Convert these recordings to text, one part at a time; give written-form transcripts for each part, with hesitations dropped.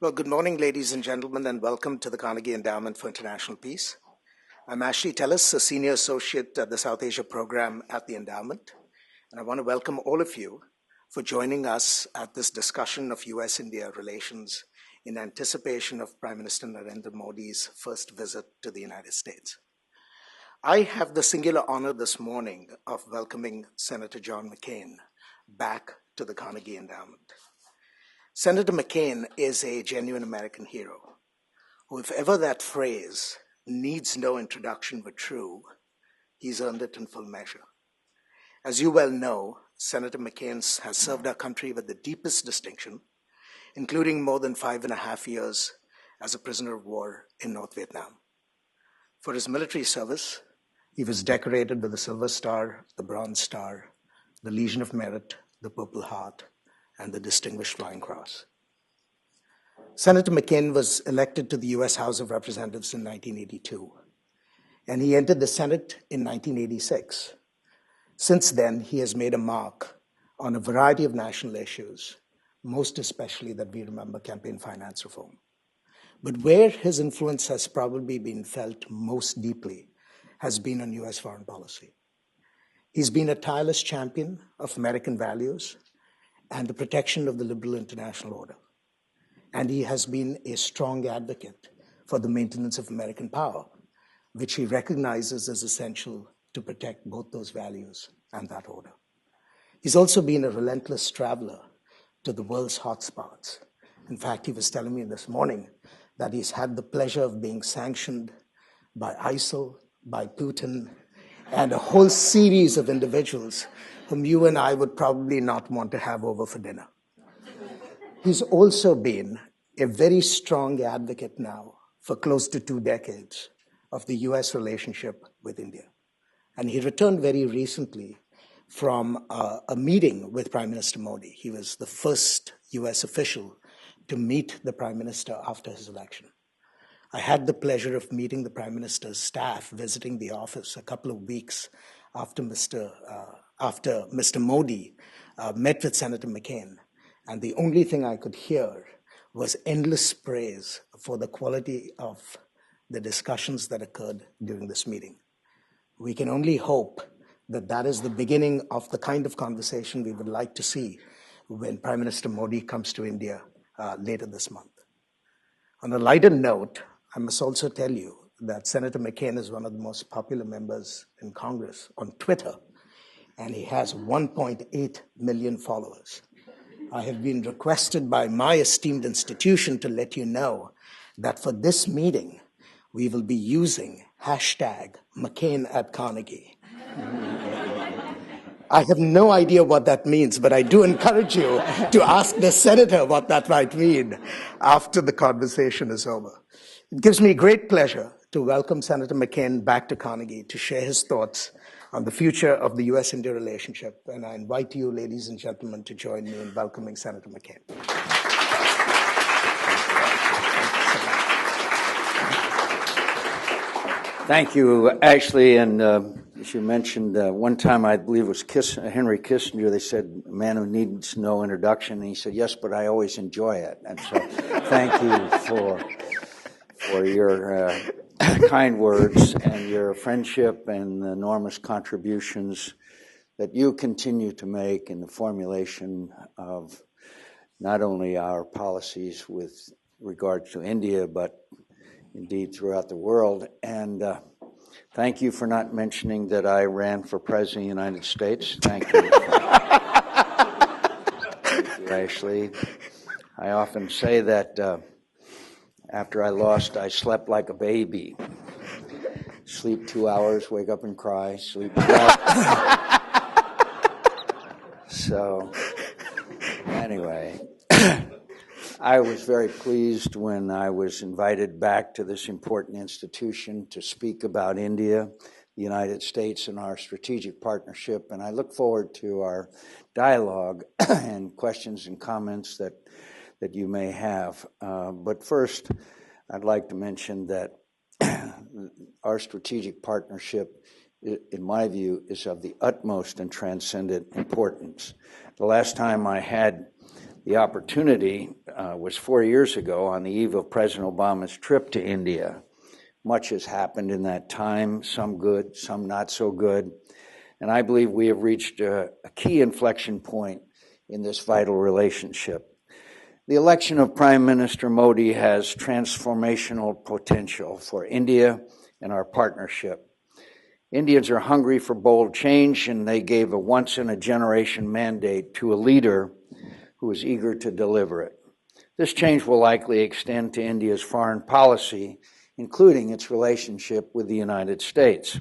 Well, good morning, ladies and gentlemen, and welcome to the Carnegie Endowment for International Peace. I'm Ashley Tellis, a Senior Associate at the South Asia Program at the Endowment, and I want to welcome all of you for joining us at this discussion of U.S.-India relations in anticipation of Prime Minister Narendra Modi's first visit to the United States. I have the singular honor this morning of welcoming Senator John McCain back to the Carnegie Endowment. Senator McCain is a genuine American hero, who, if ever that phrase needs no introduction were true, he's earned it in full measure. As you well know, Senator McCain has served our country with the deepest distinction, including more than 5.5 years as a prisoner of war in North Vietnam. For his military service, he was decorated with the Silver Star, the Bronze Star, the Legion of Merit, the Purple Heart, and the Distinguished Flying Cross. Senator McCain was elected to the U.S. House of Representatives in 1982, and he entered the Senate in 1986. Since then, he has made a mark on a variety of national issues, most especially that we remember campaign finance reform. But where his influence has probably been felt most deeply has been on U.S. foreign policy. He's been a tireless champion of American values and the protection of the liberal international order. And he has been a strong advocate for the maintenance of American power, which he recognizes as essential to protect both those values and that order. He's also been a relentless traveler to the world's hotspots. In fact, he was telling me this morning that he's had the pleasure of being sanctioned by ISIL, by Putin, and a whole series of individuals whom you and I would probably not want to have over for dinner. He's also been a very strong advocate now for close to 2 decades of the U.S. relationship with India. And he returned very recently from a meeting with Prime Minister Modi. He was the first U.S. official to meet the Prime Minister after his election. I had the pleasure of meeting the Prime Minister's staff, visiting the office a couple of weeks after Mr. Modi met with Senator McCain. And the only thing I could hear was endless praise for the quality of the discussions that occurred during this meeting. We can only hope that that is the beginning of the kind of conversation we would like to see when Prime Minister Modi comes to India later this month. On a lighter note, I must also tell you that Senator McCain is one of the most popular members in Congress on Twitter, and he has 1.8 million followers. I have been requested by my esteemed institution to let you know that for this meeting, we will be using #McCain@Carnegie. I have no idea what that means, but I do encourage you to ask the senator what that might mean after the conversation is over. It gives me great pleasure to welcome Senator McCain back to Carnegie to share his thoughts on the future of the U.S.-India relationship. And I invite you, ladies and gentlemen, to join me in welcoming Senator McCain. Thank you, Ashley. And as you mentioned, one time I believe it was Henry Kissinger, they said, a man who needs no introduction. And he said, yes, but I always enjoy it. And so thank you for your kind words and your friendship and the enormous contributions that you continue to make in the formulation of not only our policies with regard to India, but indeed throughout the world. And thank you for not mentioning that I ran for President of the United States. Thank you. Thank you, Ashley. I often say that after I lost, I slept like a baby. Sleep 2 hours, wake up and cry, sleep 12. So, anyway, I was very pleased when I was invited back to this important institution to speak about India, the United States, and our strategic partnership. And I look forward to our dialogue and questions and comments that you may have. But first, I'd like to mention that our strategic partnership, in my view, is of the utmost and transcendent importance. The last time I had The opportunity was 4 years ago on the eve of President Obama's trip to India. Much has happened in that time, some good, some not so good, and I believe we have reached a key inflection point in this vital relationship. The election of Prime Minister Modi has transformational potential for India and our partnership. Indians are hungry for bold change, and they gave a once-in-a-generation mandate to a leader who is eager to deliver it. This change will likely extend to India's foreign policy, including its relationship with the United States.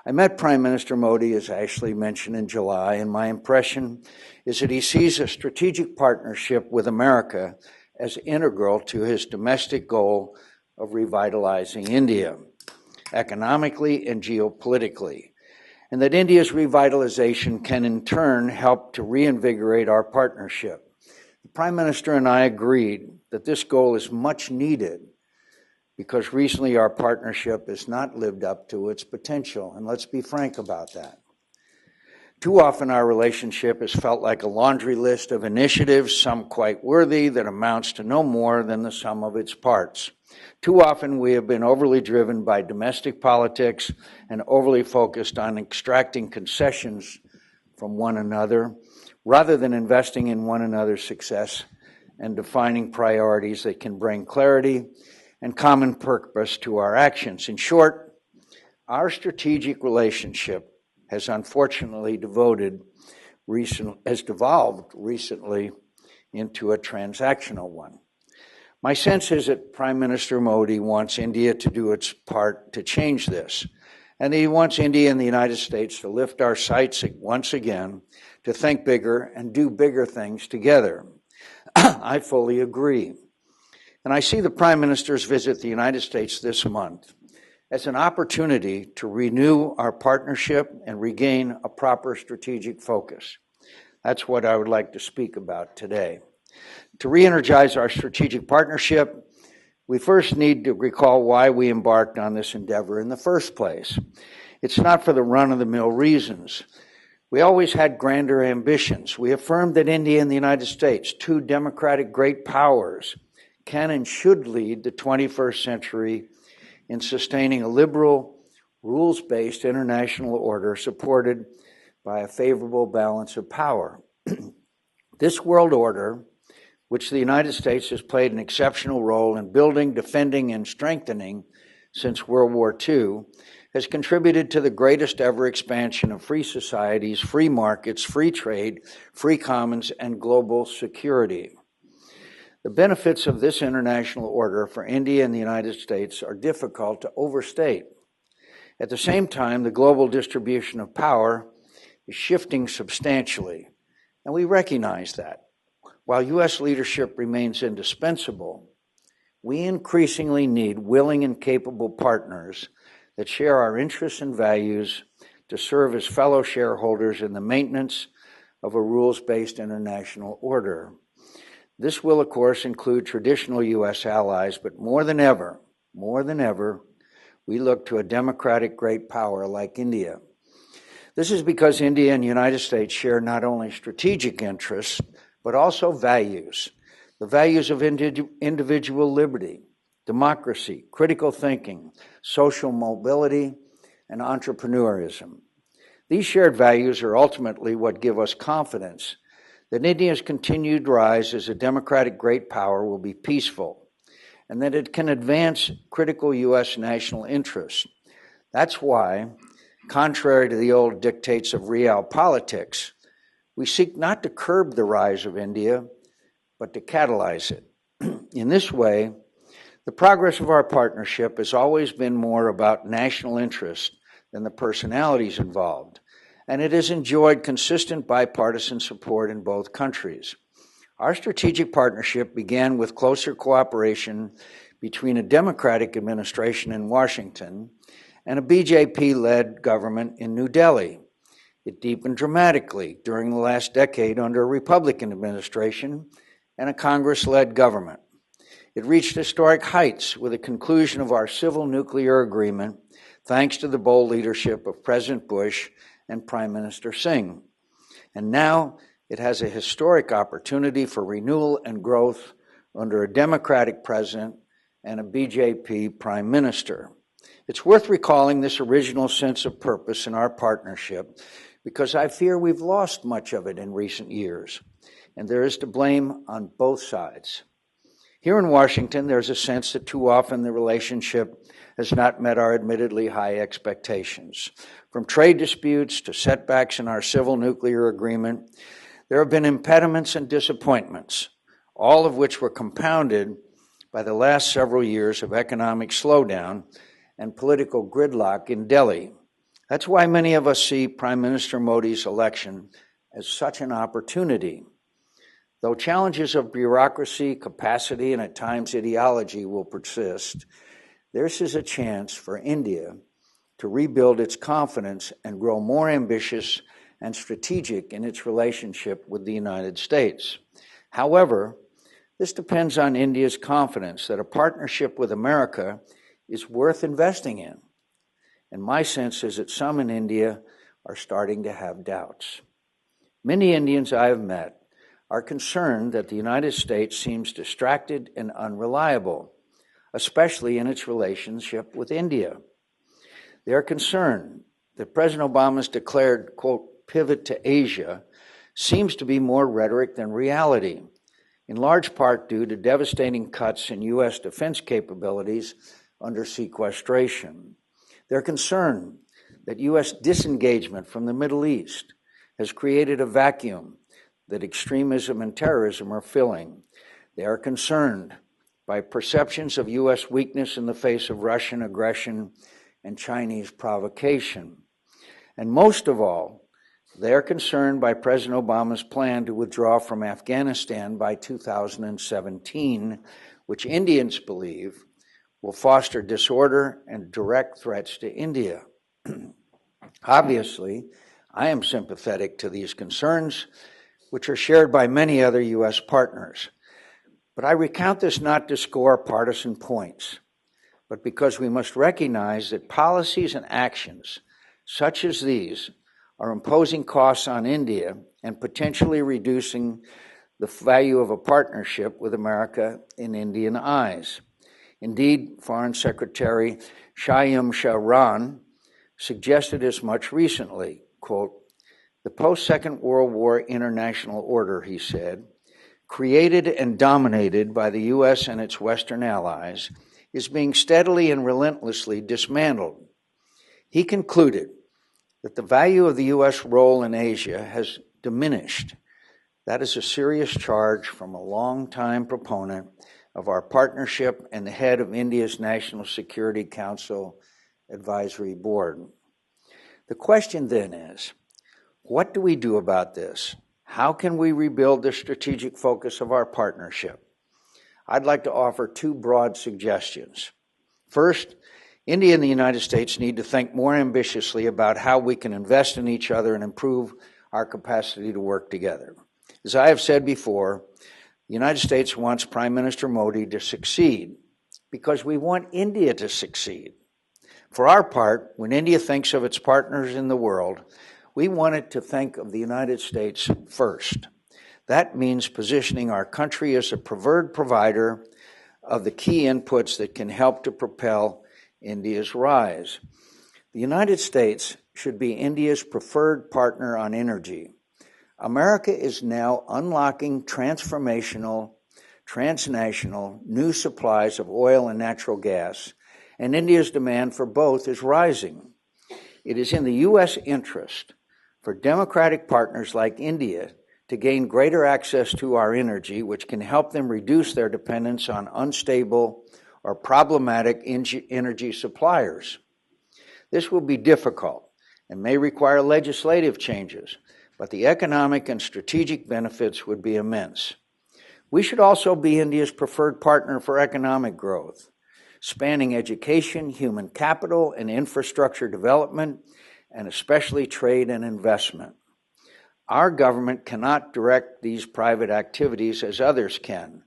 I met Prime Minister Modi, as Ashley mentioned, in July, and my impression is that he sees a strategic partnership with America as integral to his domestic goal of revitalizing India, economically and geopolitically, and that India's revitalization can in turn help to reinvigorate our partnership. The Prime Minister and I agreed that this goal is much needed because recently our partnership has not lived up to its potential, and let's be frank about that. Too often our relationship has felt like a laundry list of initiatives, some quite worthy, that amounts to no more than the sum of its parts. Too often we have been overly driven by domestic politics and overly focused on extracting concessions from one another, rather than investing in one another's success and defining priorities that can bring clarity and common purpose to our actions. In short, our strategic relationship has unfortunately devolved recently into a transactional one. My sense is that Prime Minister Modi wants India to do its part to change this, and he wants India and the United States to lift our sights once again, to think bigger and do bigger things together. I fully agree. And I see the Prime Minister's visit to the United States this month as an opportunity to renew our partnership and regain a proper strategic focus. That's what I would like to speak about today. To re-energize our strategic partnership, we first need to recall why we embarked on this endeavor in the first place. It's not for the run-of-the-mill reasons. We always had grander ambitions. We affirmed that India and the United States, two democratic great powers, can and should lead the 21st century in sustaining a liberal, rules-based international order supported by a favorable balance of power. This world order, which the United States has played an exceptional role in building, defending, and strengthening since World War II, has contributed to the greatest ever expansion of free societies, free markets, free trade, free commons, and global security. The benefits of this international order for India and the United States are difficult to overstate. At the same time, the global distribution of power is shifting substantially, and we recognize that. While U.S. leadership remains indispensable, we increasingly need willing and capable partners that share our interests and values to serve as fellow shareholders in the maintenance of a rules-based international order. This will, of course, include traditional U.S. allies, but more than ever, we look to a democratic great power like India. This is because India and the United States share not only strategic interests, but also values. The values of individual liberty, democracy, critical thinking, social mobility, and entrepreneurism. These shared values are ultimately what give us confidence that India's continued rise as a democratic great power will be peaceful, and that it can advance critical U.S. national interests. That's why, contrary to the old dictates of realpolitics, we seek not to curb the rise of India, but to catalyze it. In this way, the progress of our partnership has always been more about national interest than the personalities involved, and it has enjoyed consistent bipartisan support in both countries. Our strategic partnership began with closer cooperation between a Democratic administration in Washington and a BJP-led government in New Delhi. It deepened dramatically during the last decade under a Republican administration and a Congress-led government. It reached historic heights with the conclusion of our civil nuclear agreement, thanks to the bold leadership of President Bush and Prime Minister Singh. And now It has a historic opportunity for renewal and growth under a Democratic president and a BJP prime minister. It's worth recalling this original sense of purpose in our partnership because I fear we've lost much of it in recent years, and there is to blame on both sides. Here in Washington, there's a sense that too often the relationship has not met our admittedly high expectations. From trade disputes to setbacks in our civil nuclear agreement, there have been impediments and disappointments, all of which were compounded by the last several years of economic slowdown and political gridlock in Delhi. That's why many of us see Prime Minister Modi's election as such an opportunity. Though challenges of bureaucracy, capacity, and at times ideology will persist, this is a chance for India to rebuild its confidence and grow more ambitious and strategic in its relationship with the United States. However, this depends on India's confidence that a partnership with America is worth investing in. And my sense is that some in India are starting to have doubts. Many Indians I have met are concerned that the United States seems distracted and unreliable, especially in its relationship with India. They are concerned that President Obama's declared, quote, pivot to Asia seems to be more rhetoric than reality, in large part due to devastating cuts in U.S. defense capabilities under sequestration. They're concerned that U.S. disengagement from the Middle East has created a vacuum that extremism and terrorism are filling. They are concerned by perceptions of U.S. weakness in the face of Russian aggression and Chinese provocation. And most of all, they are concerned by President Obama's plan to withdraw from Afghanistan by 2017, which Indians believe will foster disorder and direct threats to India. Obviously, I am sympathetic to these concerns, which are shared by many other U.S. partners. But I recount this not to score partisan points, but because we must recognize that policies and actions such as these are imposing costs on India and potentially reducing the value of a partnership with America in Indian eyes. Indeed, Foreign Secretary Shyam Shahran suggested as much recently, quote, the post-Second World War international order, he said, created and dominated by the U.S. and its Western allies, is being steadily and relentlessly dismantled. He concluded that the value of the U.S. role in Asia has diminished. That is a serious charge from a long-time proponent of our partnership and the head of India's National Security Council Advisory Board. The question then is, what do we do about this? How can we rebuild the strategic focus of our partnership? I'd like to offer two broad suggestions. First, India and the United States need to think more ambitiously about how we can invest in each other and improve our capacity to work together. As I have said before, the United States wants Prime Minister Modi to succeed because we want India to succeed. For our part, when India thinks of its partners in the world, we want it to think of the United States first. That means positioning our country as a preferred provider of the key inputs that can help to propel India's rise. The United States should be India's preferred partner on energy. America is now unlocking transformational, transnational, new supplies of oil and natural gas, and India's demand for both is rising. It is in the U.S. interest for democratic partners like India to gain greater access to our energy, which can help them reduce their dependence on unstable or problematic energy suppliers. This will be difficult and may require legislative changes, but the economic and strategic benefits would be immense. We should also be India's preferred partner for economic growth, spanning education, human capital, and infrastructure development, and especially trade and investment. Our government cannot direct these private activities as others can,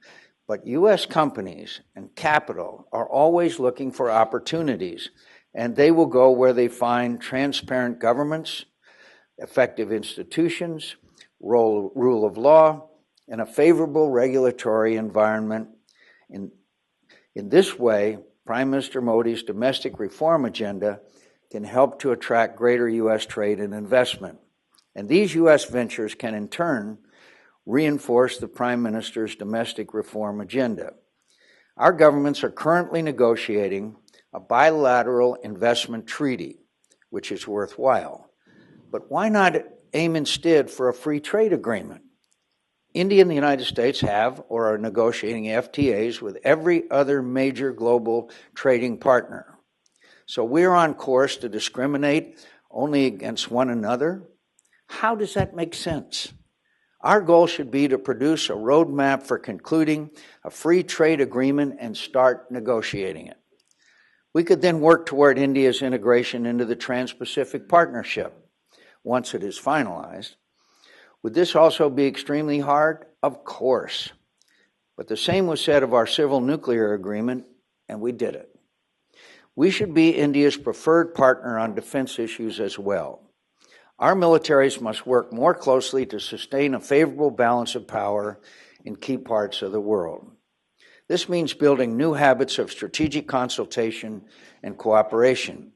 but U.S. companies and capital are always looking for opportunities, and they will go where they find transparent governments, effective institutions, rule of law, and a favorable regulatory environment. In this way, Prime Minister Modi's domestic reform agenda can help to attract greater U.S. trade and investment. And these U.S. ventures can in turn reinforce the Prime Minister's domestic reform agenda. Our governments are currently negotiating a bilateral investment treaty, which is worthwhile. But why not aim instead for a free trade agreement? India and the United States have or are negotiating FTAs with every other major global trading partner. So we're on course to discriminate only against one another. How does that make sense? Our goal should be to produce a roadmap for concluding a free trade agreement and start negotiating it. We could then work toward India's integration into the Trans-Pacific Partnership once it is finalized. Would this also be extremely hard? Of course. But the same was said of our civil nuclear agreement, and we did it. We should be India's preferred partner on defense issues as well. Our militaries must work more closely to sustain a favorable balance of power in key parts of the world. This means building new habits of strategic consultation and cooperation.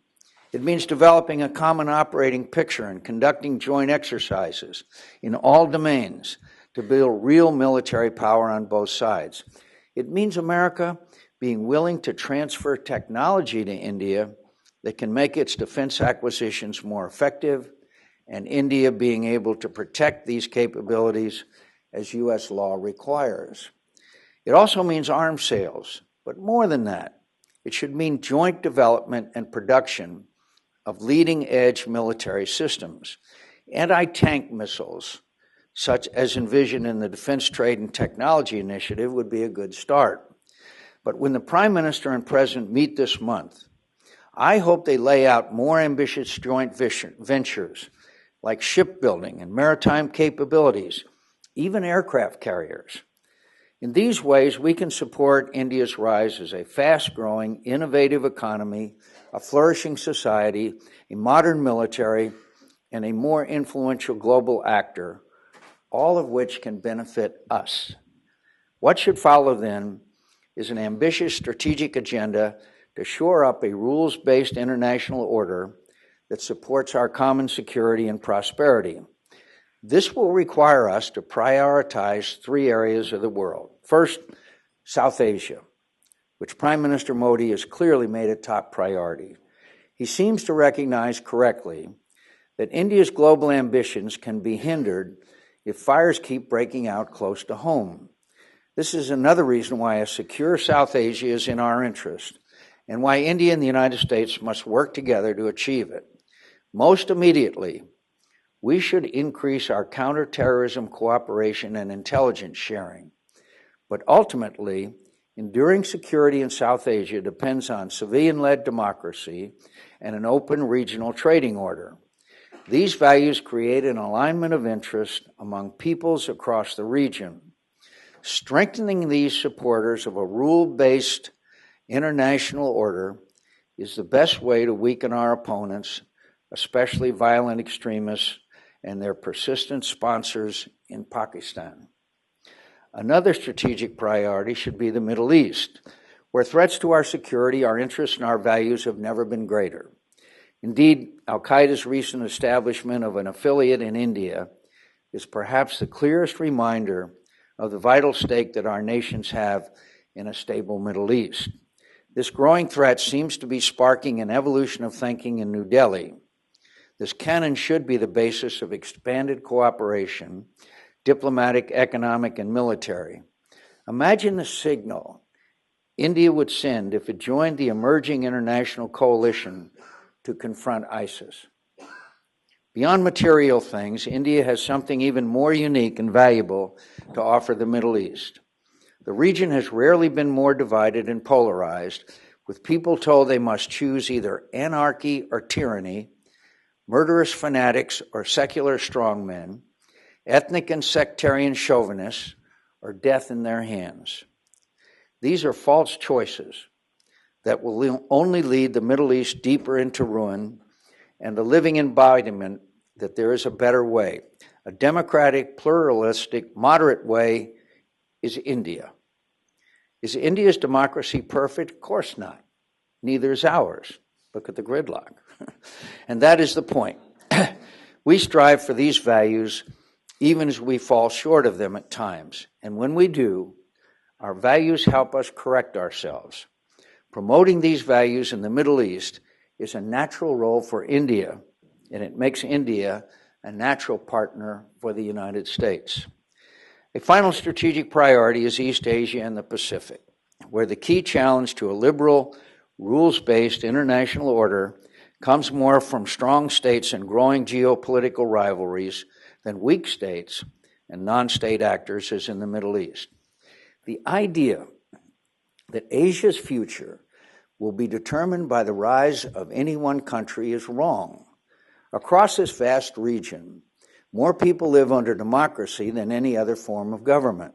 It means developing a common operating picture and conducting joint exercises in all domains to build real military power on both sides. It means America being willing to transfer technology to India that can make its defense acquisitions more effective, and India being able to protect these capabilities as U.S. law requires. It also means arms sales, but more than that, it should mean joint development and production of leading-edge military systems. Anti-tank missiles, such as envisioned in the Defense Trade and Technology Initiative, would be a good start. But when the Prime Minister and President meet this month, I hope they lay out more ambitious joint ventures like shipbuilding and maritime capabilities, even aircraft carriers. In these ways, we can support India's rise as a fast-growing, innovative economy, a flourishing society, a modern military, and a more influential global actor, all of which can benefit us. What should follow then is an ambitious strategic agenda to shore up a rules-based international order that supports our common security and prosperity. This will require us to prioritize three areas of the world. First, South Asia, which Prime Minister Modi has clearly made a top priority. He seems to recognize correctly that India's global ambitions can be hindered if fires keep breaking out close to home. This is another reason why a secure South Asia is in our interest, and why India and the United States must work together to achieve it. Most immediately, we should increase our counterterrorism cooperation and intelligence sharing. But ultimately, enduring security in South Asia depends on civilian-led democracy and an open regional trading order. These values create an alignment of interest among peoples across the region. Strengthening these supporters of a rule-based international order is the best way to weaken our opponents, especially violent extremists and their persistent sponsors in Pakistan. Another strategic priority should be the Middle East, where threats to our security, our interests, and our values have never been greater. Indeed, al-Qaeda's recent establishment of an affiliate in India is perhaps the clearest reminder of the vital stake that our nations have in a stable Middle East. This growing threat seems to be sparking an evolution of thinking in New Delhi. This can and should be the basis of expanded cooperation, diplomatic, economic, and military. Imagine the signal India would send if it joined the emerging international coalition to confront ISIS. Beyond material things, India has something even more unique and valuable to offer the Middle East. The region has rarely been more divided and polarized, with people told they must choose either anarchy or tyranny, murderous fanatics or secular strongmen, ethnic and sectarian chauvinists, or death in their hands. These are false choices that will only lead the Middle East deeper into ruin and the living embodiment that there is a better way, A democratic, pluralistic, moderate way is India. Is India's democracy perfect? Of course not. Neither is ours. Look at the gridlock. And that is the point. We strive for these values even as we fall short of them at times. And when we do, our values help us correct ourselves. Promoting these values in the Middle East is a natural role for India, and it makes India a natural partner for the United States. A final strategic priority is East Asia and the Pacific, where the key challenge to a liberal, rules-based international order comes more from strong states and growing geopolitical rivalries than weak states and non-state actors as in the Middle East. The idea that Asia's future will be determined by the rise of any one country is wrong. Across this vast region, more people live under democracy than any other form of government.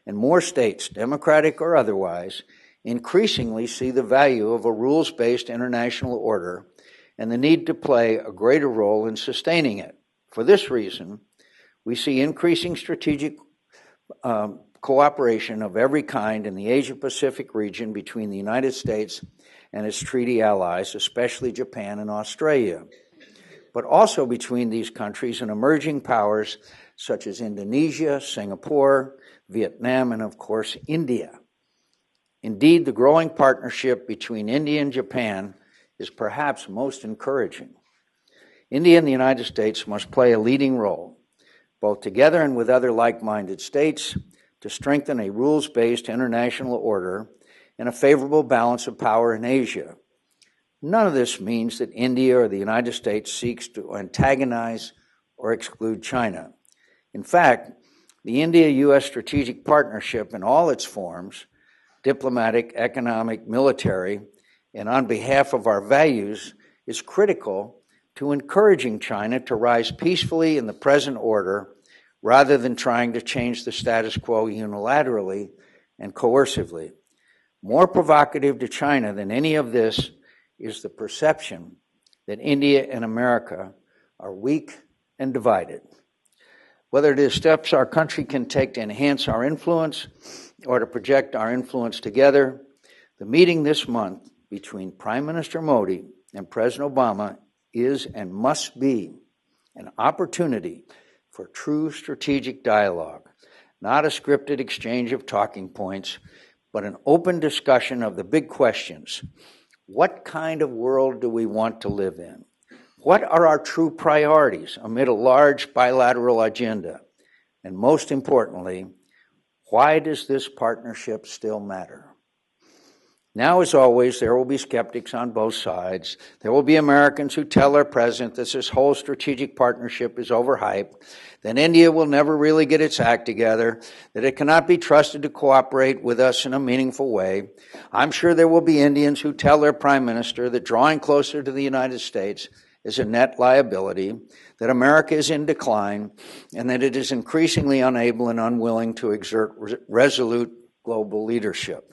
And more states, democratic or otherwise, increasingly see the value of a rules-based international order and the need to play a greater role in sustaining it. For this reason, we see increasing strategic cooperation of every kind in the Asia-Pacific region between the United States and its treaty allies, especially Japan and Australia, but also between these countries and emerging powers such as Indonesia, Singapore, Vietnam, and of course, India. Indeed, the growing partnership between India and Japan is perhaps most encouraging. India and the United States must play a leading role, both together and with other like-minded states, to strengthen a rules-based international order and a favorable balance of power in Asia. None of this means that India or the United States seeks to antagonize or exclude China. In fact, the India-U.S. strategic partnership in all its forms, diplomatic, economic, military, and on behalf of our values, is critical to encouraging China to rise peacefully in the present order rather than trying to change the status quo unilaterally and coercively. More provocative to China than any of this is the perception that India and America are weak and divided. Whether it is steps our country can take to enhance our influence or to project our influence together, the meeting this month between Prime Minister Modi and President Obama is and must be an opportunity for true strategic dialogue, not a scripted exchange of talking points, but an open discussion of the big questions. What kind of world do we want to live in? What are our true priorities amid a large bilateral agenda? And most importantly, why does this partnership still matter? Now, as always, there will be skeptics on both sides. There will be Americans who tell their president that this whole strategic partnership is overhyped, that India will never really get its act together, that it cannot be trusted to cooperate with us in a meaningful way. I'm sure there will be Indians who tell their prime minister that drawing closer to the United States is a net liability, that America is in decline, and that it is increasingly unable and unwilling to exert resolute global leadership.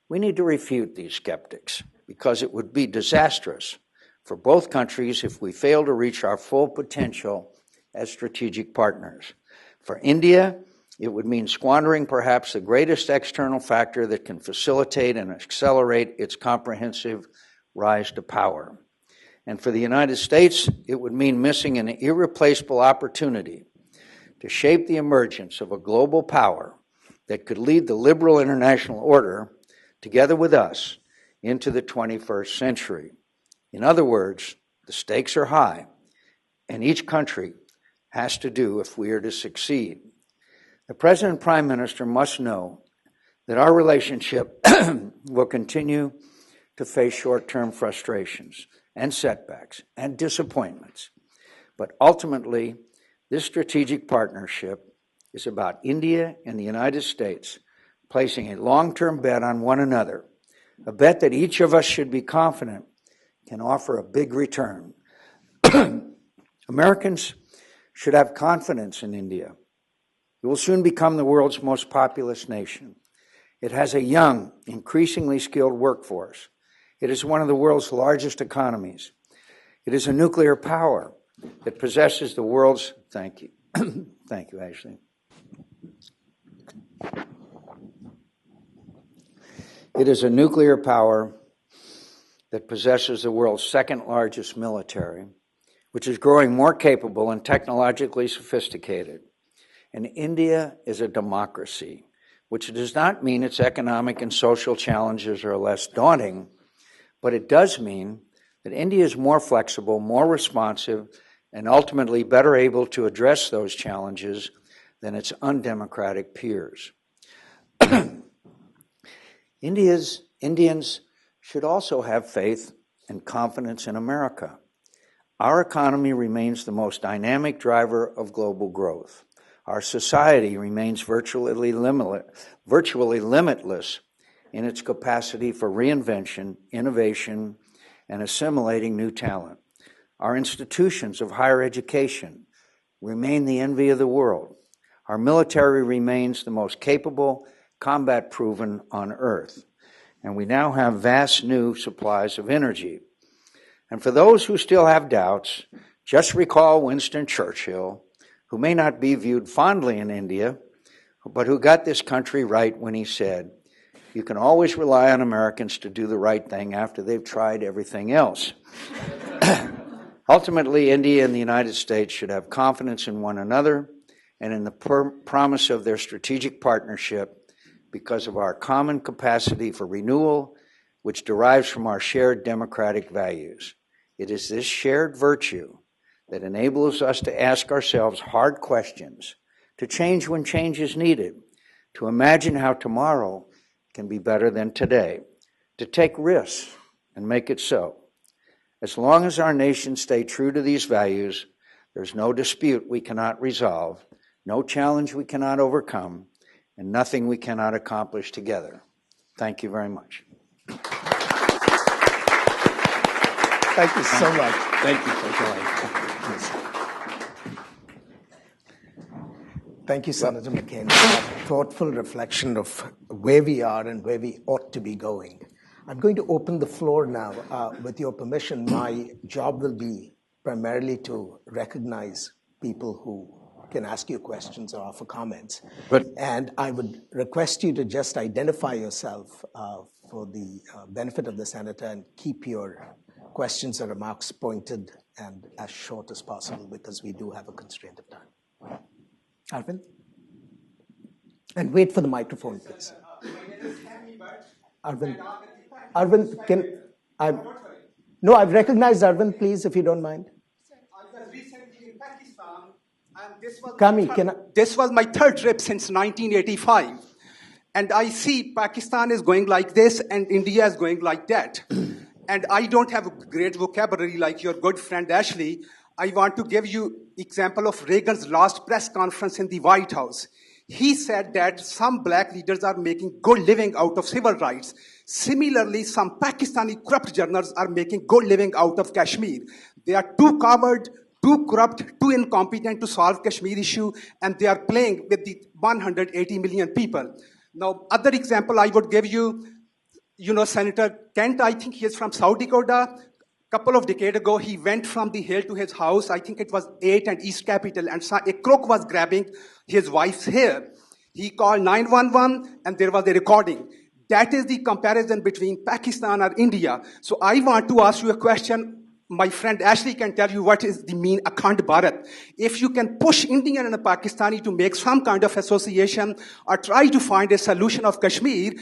We need to refute these skeptics because it would be disastrous for both countries if we fail to reach our full potential as strategic partners. For India, it would mean squandering perhaps the greatest external factor that can facilitate and accelerate its comprehensive rise to power. And for the United States, it would mean missing an irreplaceable opportunity to shape the emergence of a global power that could lead the liberal international order together with us into the 21st century. In other words, the stakes are high, and each country has to do if we are to succeed. The President and Prime Minister must know that our relationship will continue to face short-term frustrations and setbacks and disappointments. But ultimately, this strategic partnership is about India and the United States placing a long-term bet on one another, a bet that each of us should be confident can offer a big return. Americans should have confidence in India. It will soon become the world's most populous nation. It has a young, increasingly skilled workforce. It is one of the world's largest economies. It is a nuclear power that possesses the world's, thank you, thank you, Ashley. It is a nuclear power that possesses the world's second largest military, which is growing more capable and technologically sophisticated. And India is a democracy, which does not mean its economic and social challenges are less daunting, but it does mean that India is more flexible, more responsive, and ultimately better able to address those challenges than its undemocratic peers. Indians should also have faith and confidence in America. Our economy remains the most dynamic driver of global growth. Our society remains virtually limitless in its capacity for reinvention, innovation, and assimilating new talent. Our institutions of higher education remain the envy of the world. Our military remains the most capable, combat-proven on Earth. And we now have vast new supplies of energy. And for those who still have doubts, just recall Winston Churchill, who may not be viewed fondly in India, but who got this country right when he said, "You can always rely on Americans to do the right thing after they've tried everything else." Ultimately, India and the United States should have confidence in one another and in the promise of their strategic partnership because of our common capacity for renewal, which derives from our shared democratic values. It is this shared virtue that enables us to ask ourselves hard questions, to change when change is needed, to imagine how tomorrow can be better than today, to take risks and make it so. As long as our nations stay true to these values, there's no dispute we cannot resolve, no challenge we cannot overcome, and nothing we cannot accomplish together. Thank you very much. Thank you so much. Thank you. Thank you, Senator McCain, for that thoughtful reflection of where we are and where we ought to be going. I'm going to open the floor now. With your permission, my job will be primarily to recognize people who can ask you questions or offer comments. And I would request you to just identify yourself for the benefit of the senator and keep your questions or remarks pointed and as short as possible because we do have a constraint of time. Arvind? And wait for the microphone, please. Arvind, No, I've recognized Arvind, please, if you don't mind. I was recently in Pakistan, and this was my third trip since 1985. And I see Pakistan is going like this, and India is going like that. And I don't have a great vocabulary like your good friend Ashley. I want to give you example of Reagan's last press conference in the White House. He said that some black leaders are making good living out of civil rights. Similarly, some Pakistani corrupt journalists are making good living out of Kashmir. They are too coward, too corrupt, too incompetent to solve Kashmir issue, and they are playing with the 180 million people. Now, other example I would give you, Senator Kent, I think he is from South Dakota. Couple of decades ago, he went from the hill to his house. I think it was 8 and East Capitol, and a crook was grabbing his wife's hair. He called 911, and there was a recording. That is the comparison between Pakistan and India. So I want to ask you a question. My friend Ashley can tell you what is the mean Akhand Bharat. If you can push Indian and Pakistani to make some kind of association or try to find a solution of Kashmir,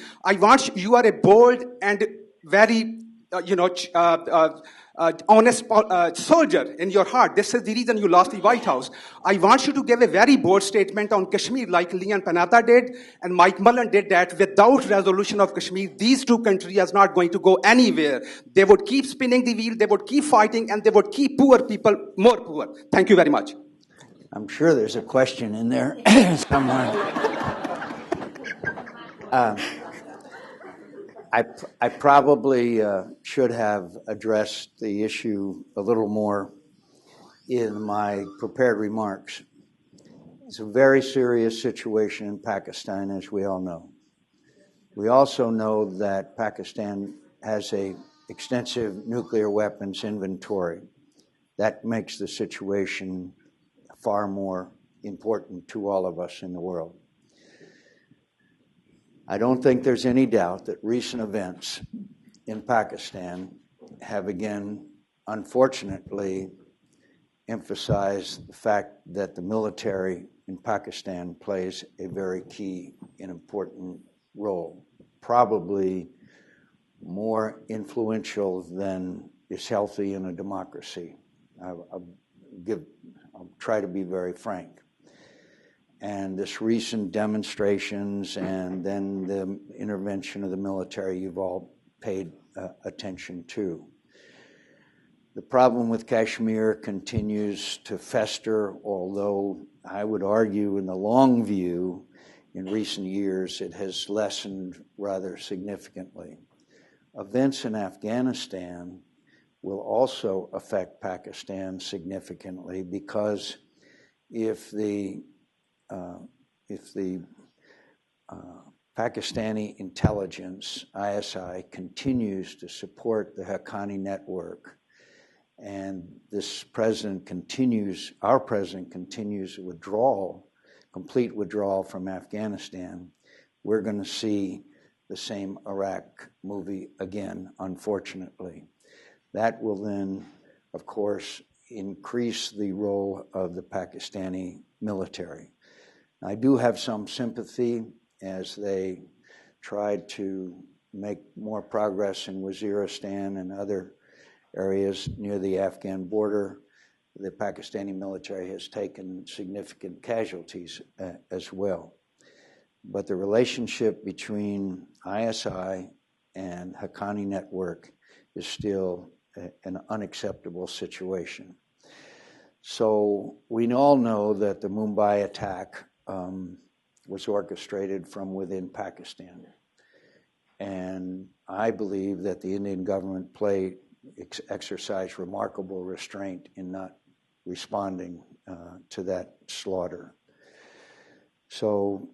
you are a bold and very honest soldier in your heart. This is the reason you lost the White House. I want you to give a very bold statement on Kashmir like Leon Panetta did and Mike Mullen did, that without resolution of Kashmir, these two countries are not going to go anywhere. They would keep spinning the wheel, they would keep fighting, and they would keep poor people more poor. Thank you very much. I'm sure there's a question in there somewhere. I probably should have addressed the issue a little more in my prepared remarks. It's a very serious situation in Pakistan, as we all know. We also know that Pakistan has an extensive nuclear weapons inventory. that makes the situation far more important to all of us in the world. I don't think there's any doubt that recent events in Pakistan have again, unfortunately, emphasized the fact that the military in Pakistan plays a very key and important role, probably more influential than is healthy in a democracy. I'll try to be very frank. And this recent demonstrations and then the intervention of the military, you've all paid attention to. The problem with Kashmir continues to fester, although I would argue in the long view, in recent years, it has lessened rather significantly. Events in Afghanistan will also affect Pakistan significantly because if the Pakistani intelligence, ISI, continues to support the Haqqani network, and our president continues complete withdrawal from Afghanistan, we're going to see the same Iraq movie again, unfortunately. That will then, of course, increase the role of the Pakistani military. I do have some sympathy as they tried to make more progress in Waziristan and other areas near the Afghan border. The Pakistani military has taken significant casualties as well. But the relationship between ISI and Haqqani network is still an unacceptable situation. So we all know that the Mumbai attack was orchestrated from within Pakistan. And I believe that the Indian government exercised remarkable restraint in not responding to that slaughter. So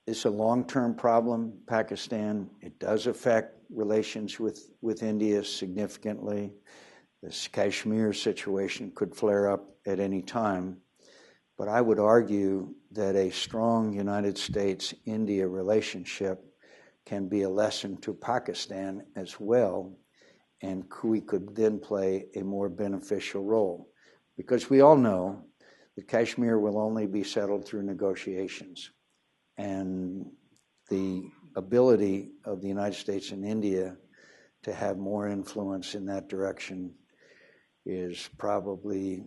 it's a long-term problem, Pakistan. It does affect relations with India significantly. This Kashmir situation could flare up at any time. But I would argue that a strong United States-India relationship can be a lesson to Pakistan as well, and we could then play a more beneficial role. Because we all know that Kashmir will only be settled through negotiations. And the ability of the United States and India to have more influence in that direction is probably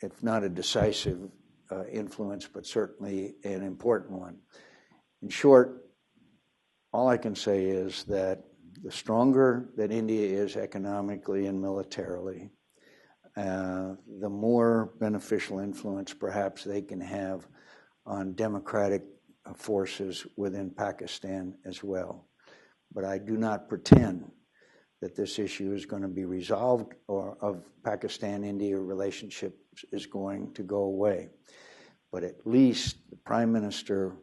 if not a decisive influence, but certainly an important one. In short, all I can say is that the stronger that India is economically and militarily, the more beneficial influence perhaps they can have on democratic forces within Pakistan as well. But I do not pretend that this issue is going to be resolved or of Pakistan-India relationship is going to go away. But at least the Prime Minister,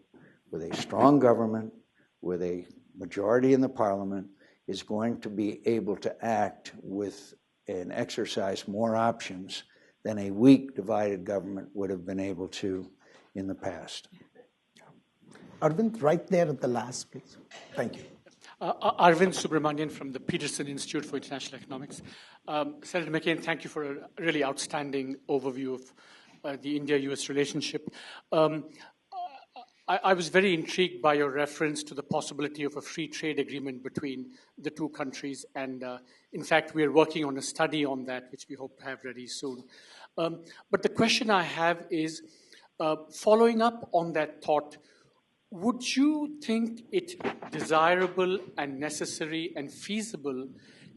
with a strong government, with a majority in the Parliament, is going to be able to act with and exercise more options than a weak, divided government would have been able to in the past. Arvind, right there at the last, please. Thank you. Arvind Subramanian from the Peterson Institute for International Economics. Senator McCain, thank you for a really outstanding overview of the India-US relationship. I was very intrigued by your reference to the possibility of a free trade agreement between the two countries. And in fact, we are working on a study on that, which we hope to have ready soon. But the question I have is, following up on that thought, would you think it desirable and necessary and feasible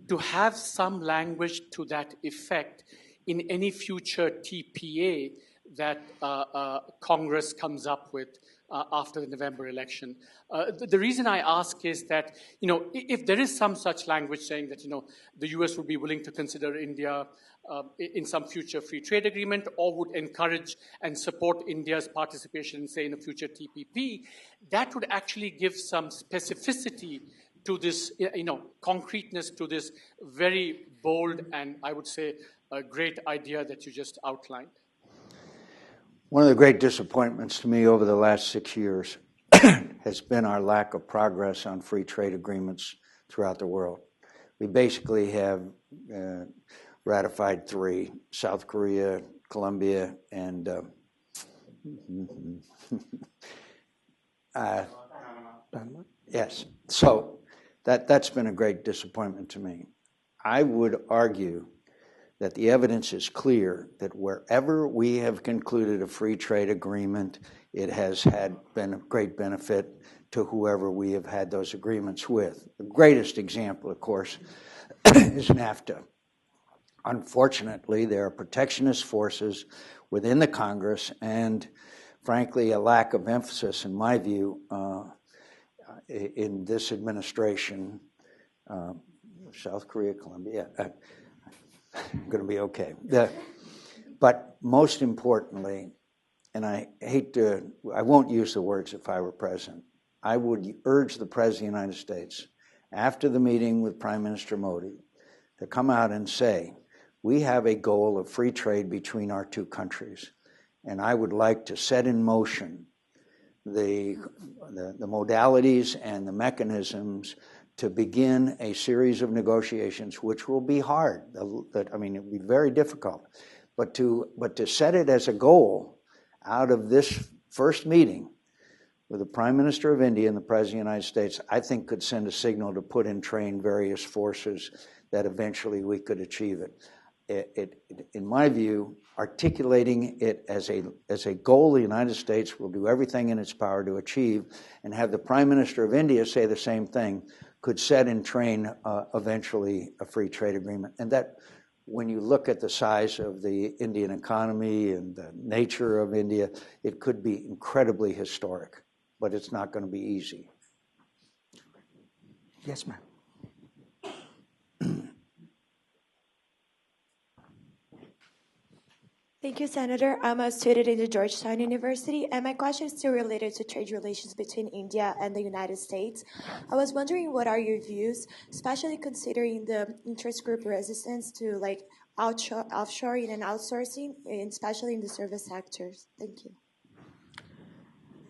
to have some language to that effect in any future TPA that Congress comes up with after the November election? The reason I ask is that, if there is some such language saying that, the US would be willing to consider India in some future free trade agreement or would encourage and support India's participation, say, in a future TPP, that would actually give some specificity to this, concreteness to this very bold and, I would say, a great idea that you just outlined? One of the great disappointments to me over the last 6 years has been our lack of progress on free trade agreements throughout the world. We basically have ratified 3, South Korea, Colombia, and yes. So that's been a great disappointment to me. I would argue that the evidence is clear that wherever we have concluded a free trade agreement, it has been a great benefit to whoever we have had those agreements with. The greatest example, of course, is NAFTA. Unfortunately, there are protectionist forces within the Congress and, frankly, a lack of emphasis, in my view, in this administration. South Korea, Colombia, I'm going to be okay. But most importantly, and I won't use the words if I were president, I would urge the President of the United States, after the meeting with Prime Minister Modi, to come out and say, we have a goal of free trade between our 2 countries, and I would like to set in motion the modalities and the mechanisms to begin a series of negotiations, which will be hard. It will be very difficult. But to set it as a goal out of this first meeting with the Prime Minister of India and the President of the United States, I think could send a signal to put in train various forces that eventually we could achieve it. In my view, articulating it as a goal the United States will do everything in its power to achieve, and have the Prime Minister of India say the same thing, could set in train eventually a free trade agreement. And that, when you look at the size of the Indian economy and the nature of India, it could be incredibly historic, but it's not going to be easy. Yes, ma'am. Thank you, Senator. I'm a student in the Georgetown University, and my question is still related to trade relations between India and the United States. I was wondering, what are your views, especially considering the interest group resistance to offshoring and outsourcing, and especially in the service sectors? Thank you.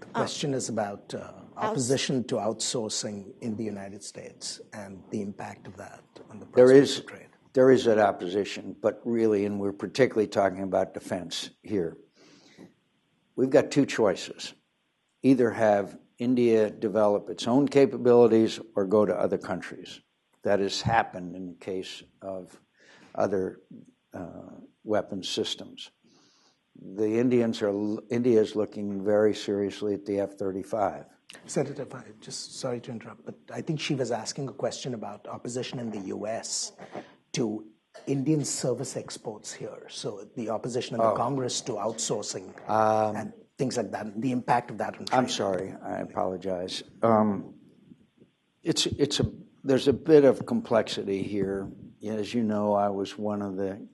The question is about opposition to outsourcing in the United States and the impact of that on the prospects of trade. There is that opposition, but really, and we're particularly talking about defense here, we've got 2 choices. Either have India develop its own capabilities or go to other countries. That has happened in the case of other weapons systems. India is looking very seriously at the F-35. Senator, sorry to interrupt, but I think she was asking a question about opposition in the U.S. to Indian service exports here. So the opposition in the Congress to outsourcing and things like that, the impact of that on trade. I'm sorry, I apologize. There's a bit of complexity here. As you know, I was one of the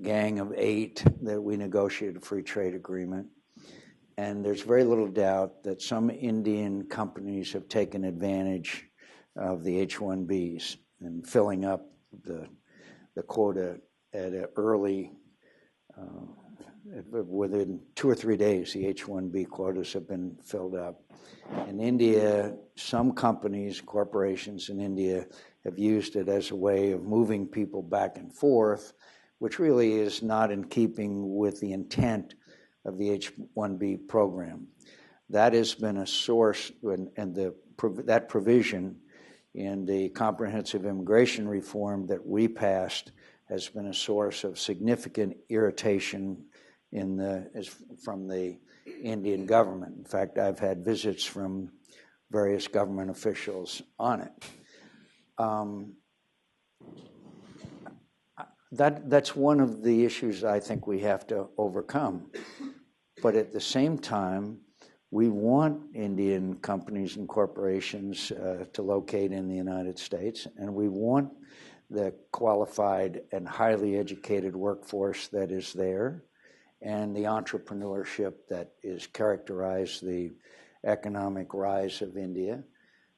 gang of 8 that we negotiated a free trade agreement. And there's very little doubt that some Indian companies have taken advantage of the H-1Bs and filling up the quota at an early, within 2 or 3 days, the H-1B quotas have been filled up. In India, some companies, corporations in India, have used it as a way of moving people back and forth, which really is not in keeping with the intent of the H-1B program. That has been a source, and that provision in the comprehensive immigration reform that we passed has been a source of significant irritation from the Indian government. In fact, I've had visits from various government officials on it. That's one of the issues I think we have to overcome. But at the same time, we want Indian companies and corporations to locate in the United States, and we want the qualified and highly educated workforce that is there, and the entrepreneurship that is characterized the economic rise of India.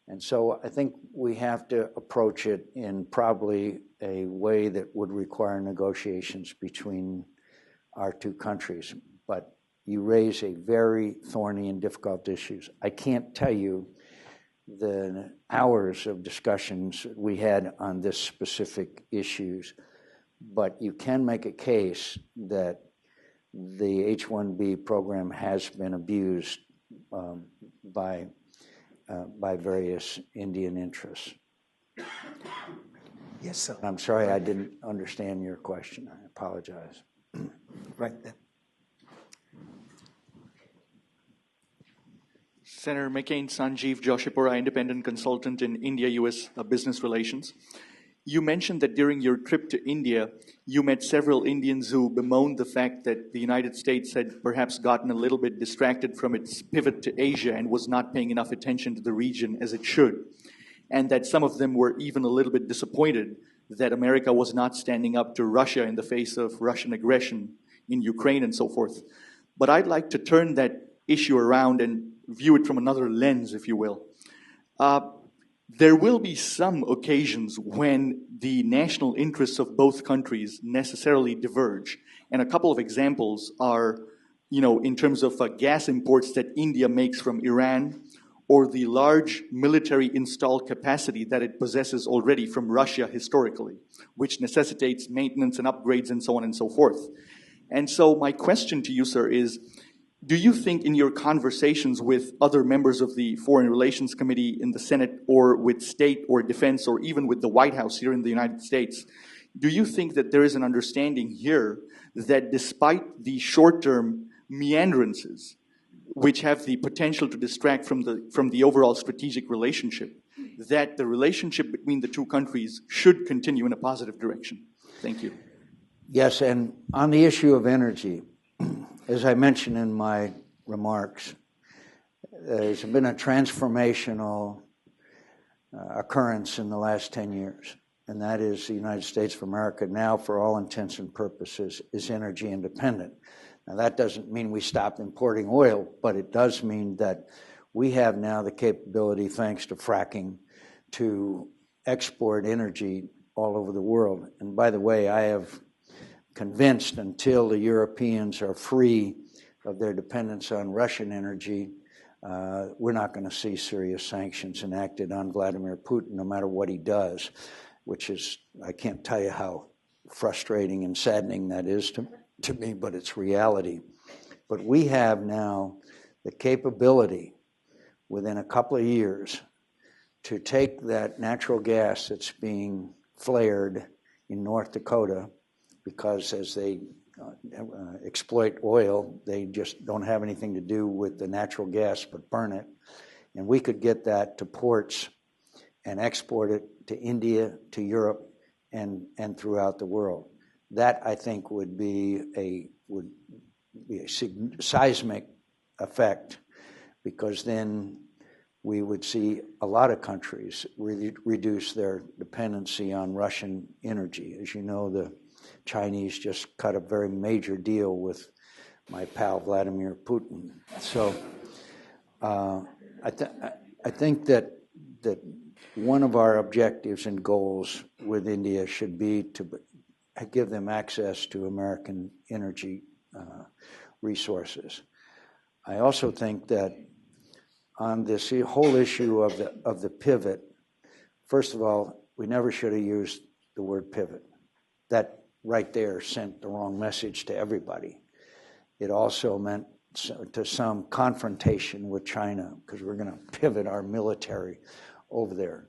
And so I think we have to approach it in probably a way that would require negotiations between our two countries. But you raise a very thorny and difficult issues. I can't tell you the hours of discussions we had on this specific issues, but you can make a case that the H-1B program has been abused by various Indian interests. Yes, sir. I'm sorry I didn't understand your question. I apologize. Right there. Senator McCain, Sanjeev Joshipura, independent consultant in India-US business relations. You mentioned that during your trip to India, you met several Indians who bemoaned the fact that the United States had perhaps gotten a little bit distracted from its pivot to Asia and was not paying enough attention to the region as it should. And that some of them were even a little bit disappointed that America was not standing up to Russia in the face of Russian aggression in Ukraine and so forth. But I'd like to turn that issue around and view it from another lens, if you will. There will be some occasions when the national interests of both countries necessarily diverge. And a couple of examples are, in terms of gas imports that India makes from Iran, or the large military installed capacity that it possesses already from Russia historically, which necessitates maintenance and upgrades and so on and so forth. And so my question to you, sir, is, do you think in your conversations with other members of the Foreign Relations Committee in the Senate or with State or Defense or even with the White House here in the United States, do you think that there is an understanding here that despite the short-term meanderances, which have the potential to distract from the overall strategic relationship, that the relationship between the two countries should continue in a positive direction? Thank you. Yes, and on the issue of energy, as I mentioned in my remarks, there's been a transformational occurrence in the last 10 years, and that is the United States of America now, for all intents and purposes, is energy independent. Now, that doesn't mean we stop importing oil, but it does mean that we have now the capability, thanks to fracking, to export energy all over the world. And by the way, I have convinced until the Europeans are free of their dependence on Russian energy, we're not going to see serious sanctions enacted on Vladimir Putin, no matter what he does, which is, I can't tell you how frustrating and saddening that is to me, but it's reality. But we have now the capability within a couple of years to take that natural gas that's being flared in North Dakota, because as they exploit oil, they just don't have anything to do with the natural gas but burn it. And we could get that to ports and export it to India, to Europe, and throughout the world. That, I think, would be a seismic effect, because then we would see a lot of countries reduce their dependency on Russian energy. As you know, the Chinese just cut a very major deal with my pal Vladimir Putin. So I think that one of our objectives and goals with India should be to give them access to American energy resources. I also think that on this whole issue of the pivot, first of all, we never should have used the word pivot. That right there sent the wrong message to everybody. It also meant to some confrontation with China, because we're going to pivot our military over there.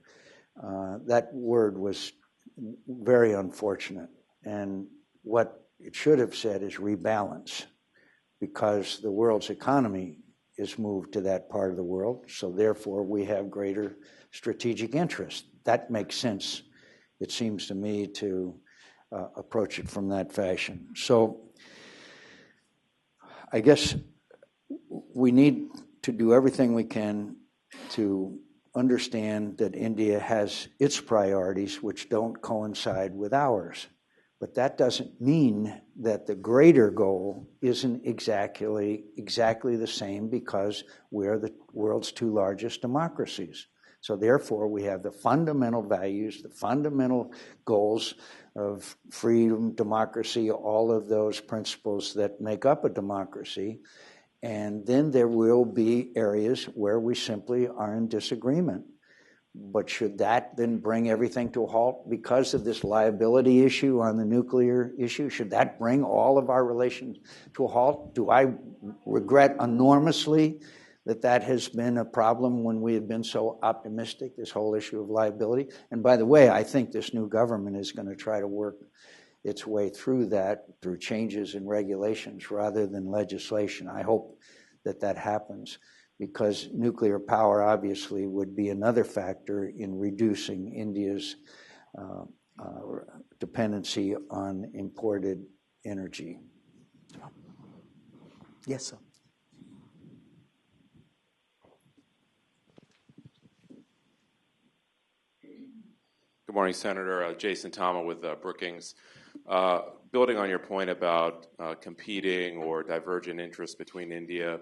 That word was very unfortunate. And what it should have said is rebalance, because the world's economy is moved to that part of the world, so therefore we have greater strategic interest. That makes sense, it seems to me, to approach it from that fashion. So I guess we need to do everything we can to understand that India has its priorities, which don't coincide with ours. But that doesn't mean that the greater goal isn't exactly the same, because we're the world's two largest democracies. So therefore, we have the fundamental values, the fundamental goals of freedom, democracy, all of those principles that make up a democracy. And then there will be areas where we simply are in disagreement. But should that then bring everything to a halt because of this liability issue on the nuclear issue? Should that bring all of our relations to a halt? Do I regret enormously that has been a problem when we have been so optimistic, this whole issue of liability? And by the way, I think this new government is going to try to work its way through that through changes in regulations rather than legislation. I hope that happens, because nuclear power obviously would be another factor in reducing India's dependency on imported energy. Yes, sir. Good morning, Senator. Jason Tama with Brookings. Building on your point about competing or divergent interests between India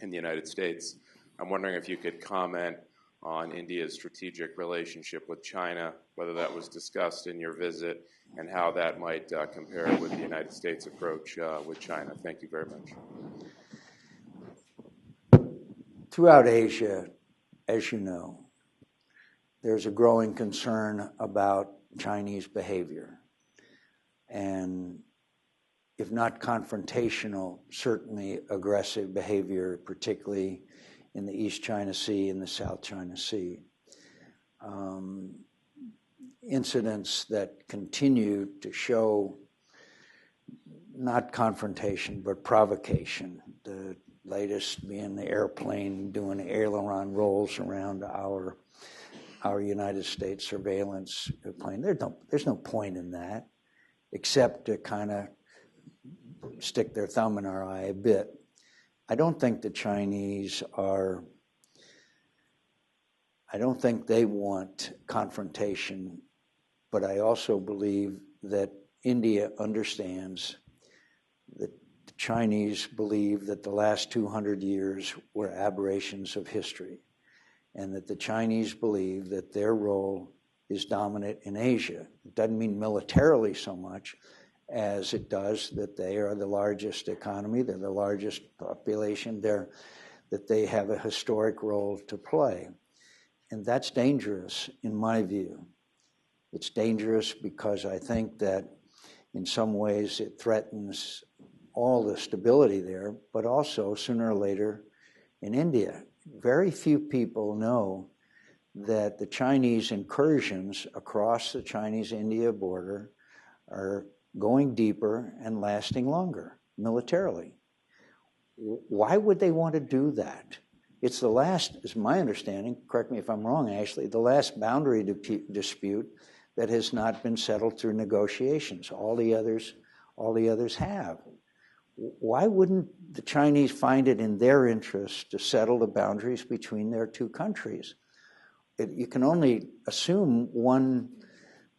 and the United States, I'm wondering if you could comment on India's strategic relationship with China, whether that was discussed in your visit, and how that might compare with the United States' approach with China. Thank you very much. Throughout Asia, as you know, there's a growing concern about Chinese behavior. And if not confrontational, certainly aggressive behavior, particularly in the East China Sea and the South China Sea. Incidents that continue to show not confrontation, but provocation. The latest being the airplane doing aileron rolls around our United States surveillance plane. There's no point in that, except to kind of stick their thumb in our eye a bit. I don't think the Chinese I don't think they want confrontation, but I also believe that India understands that the Chinese believe that the last 200 years were aberrations of history, and that the Chinese believe that their role is dominant in Asia. It doesn't mean militarily so much as it does that they are the largest economy, they're the largest population, that they have a historic role to play. And that's dangerous in my view. It's dangerous because I think that in some ways it threatens all the stability there, but also sooner or later in India. Very few people know that the Chinese incursions across the Chinese-India border are going deeper and lasting longer militarily. Why would they want to do that? It's the last, is my understanding, correct me if I'm wrong, Ashley, the last boundary dispute that has not been settled through negotiations. All the others have. Why wouldn't the Chinese find it in their interest to settle the boundaries between their two countries? You can only assume one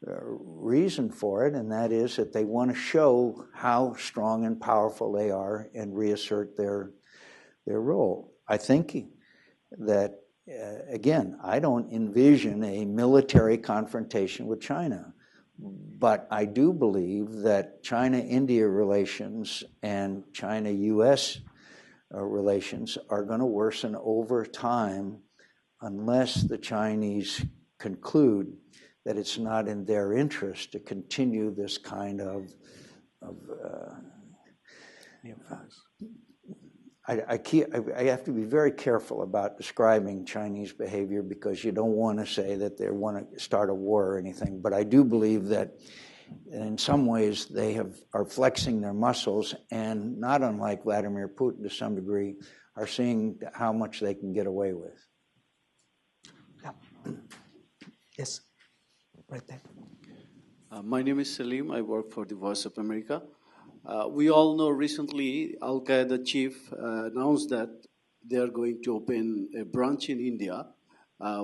reason for it, and that is that they want to show how strong and powerful they are and reassert their role. I think that, again, I don't envision a military confrontation with China, but I do believe that China-India relations and China-U.S. relations are going to worsen over time unless the Chinese conclude that it's not in their interest to continue this kind of I have to be very careful about describing Chinese behavior because you don't want to say that they want to start a war or anything. But I do believe that in some ways they are flexing their muscles, and not unlike Vladimir Putin to some degree, are seeing how much they can get away with. Yeah. Yes, right there. My name is Salim. I work for the Voice of America. We all know recently Al-Qaeda chief announced that they are going to open a branch in India,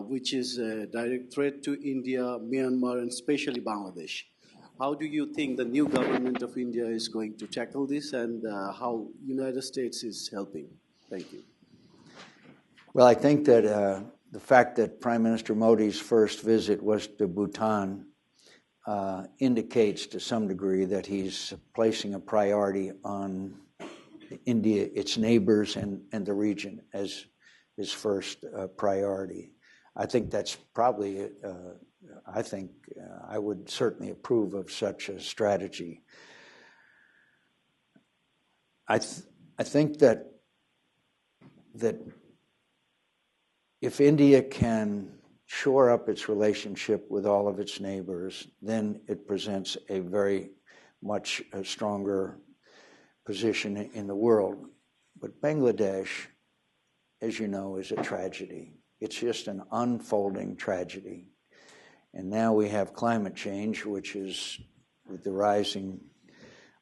which is a direct threat to India, Myanmar, and especially Bangladesh. How do you think the new government of India is going to tackle this, and how United States is helping? Thank you. Well, I think that the fact that Prime Minister Modi's first visit was to Bhutan indicates to some degree that he's placing a priority on India, its neighbors, and the region as his first priority. I think that's probably, I would certainly approve of such a strategy. I think that if India can shore up its relationship with all of its neighbors, then it presents a very much stronger position in the world. But Bangladesh, as you know, is a tragedy. It's just an unfolding tragedy. And now we have climate change, which is, with the rising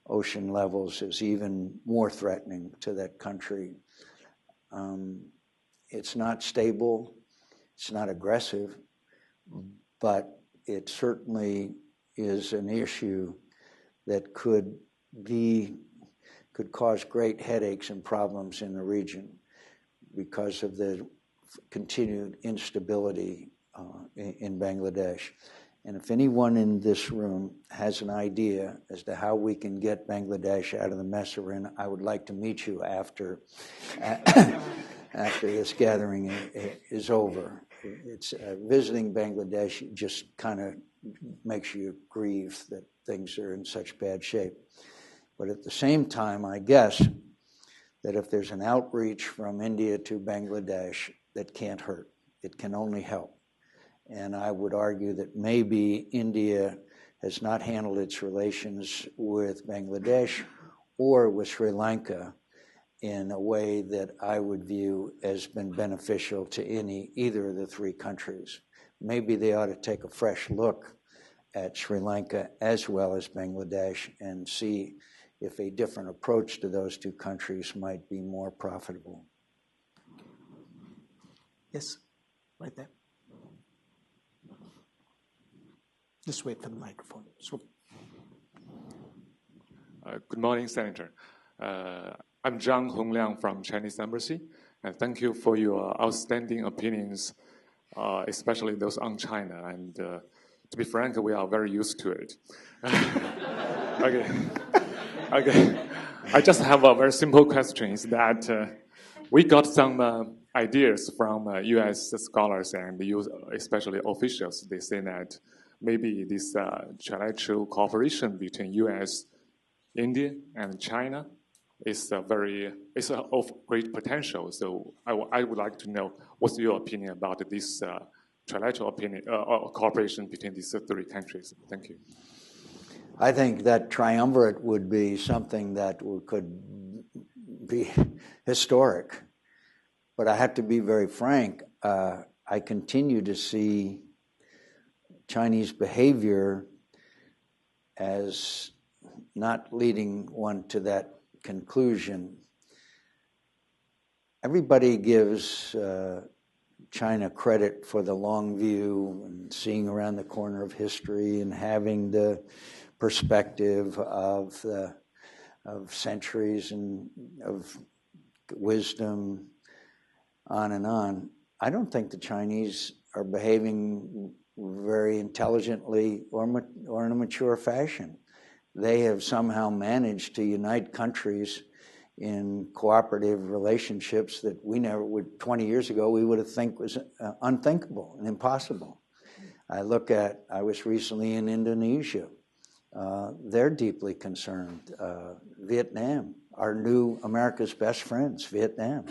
ocean levels, is even more threatening to that country. It's not stable, it's not aggressive, but it certainly is an issue that could cause great headaches and problems in the region because of the continued instability in Bangladesh. And if anyone in this room has an idea as to how we can get Bangladesh out of the mess we're in, I would like to meet you after this gathering is over. It's visiting Bangladesh just kind of makes you grieve that things are in such bad shape. But at the same time, I guess that if there's an outreach from India to Bangladesh, that can't hurt. It can only help. And I would argue that maybe India has not handled its relations with Bangladesh or with Sri Lanka in a way that I would view as been beneficial to either of the three countries. Maybe they ought to take a fresh look at Sri Lanka as well as Bangladesh and see if a different approach to those two countries might be more profitable. Yes, right there. Just wait for the microphone. Good morning, Senator. I'm Zhang Hongliang from Chinese Embassy, and thank you for your outstanding opinions, especially those on China. And to be frank, we are very used to it. Okay. I just have a very simple question: is that we got some ideas from U.S. scholars and especially officials. They say that maybe this trilateral cooperation between U.S., India, and China is of great potential. So I would like to know what's your opinion about this trilateral cooperation between these three countries. Thank you. I think that triumvirate would be something that could be historic. But I have to be very frank. I continue to see Chinese behavior as not leading one to that conclusion. Everybody gives China credit for the long view and seeing around the corner of history and having the perspective of centuries and of wisdom, on and on. I don't think the Chinese are behaving very intelligently or in a mature fashion. They have somehow managed to unite countries in cooperative relationships that we never would, 20 years ago, we would have think was unthinkable and impossible. I was recently in Indonesia. They're deeply concerned. Vietnam, our new America's best friends, Vietnam.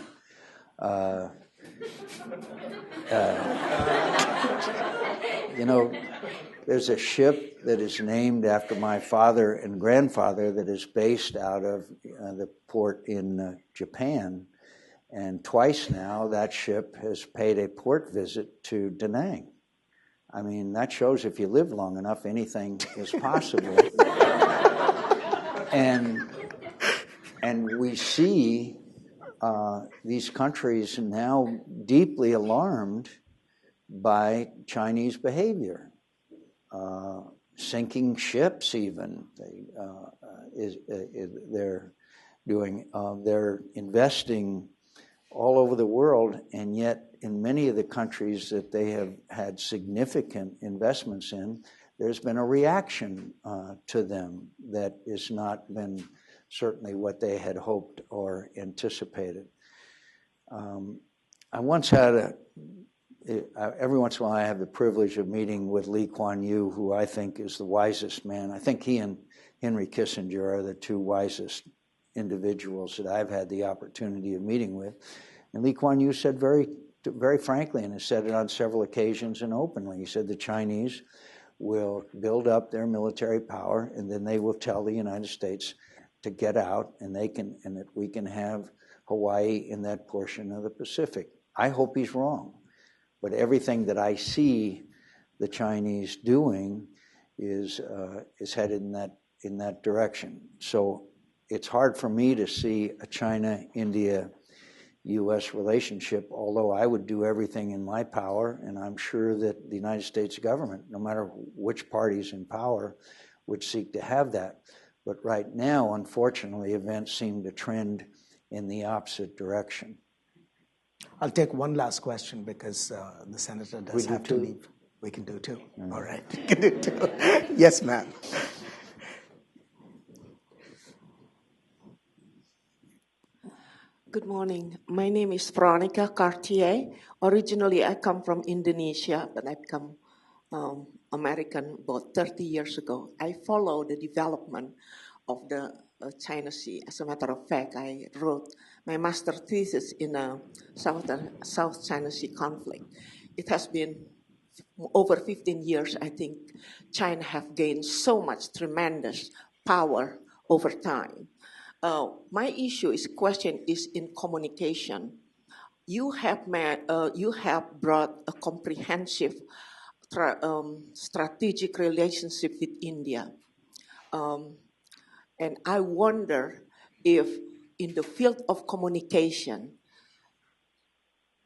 There's a ship that is named after my father and grandfather that is based out of the port in Japan. And twice now that ship has paid a port visit to Da Nang. I mean, that shows if you live long enough, anything is possible. And we see these countries now deeply alarmed by Chinese behavior, sinking ships even. They're investing all over the world, and yet in many of the countries that they have had significant investments in, there's been a reaction to them that has not been certainly what they had hoped or anticipated. I once had every once in a while I have the privilege of meeting with Lee Kuan Yew, who I think is the wisest man. I think he and Henry Kissinger are the two wisest individuals that I've had the opportunity of meeting with. And Lee Kuan Yew said very frankly, and has said it on several occasions and openly, he said the Chinese will build up their military power, and then they will tell the United States to get out, and that we can have Hawaii in that portion of the Pacific. I hope he's wrong, but everything that I see the Chinese doing is headed in that direction. So it's hard for me to see a China-India-U.S. relationship, although I would do everything in my power, and I'm sure that the United States government, no matter which party's in power, would seek to have that. But right now, unfortunately, events seem to trend in the opposite direction. I'll take one last question because the senator does have to leave. We can do two. All right. We can do two. Yes, ma'am. Good morning. My name is Veronica Cartier. Originally, I come from Indonesia, but I become American about 30 years ago. I follow the development of the China Sea. As a matter of fact, I wrote my master thesis in a South China Sea conflict. It has been over 15 years. I think China have gained so much tremendous power over time. My question is in communication. You have brought a comprehensive strategic relationship with India. And I wonder if in the field of communication,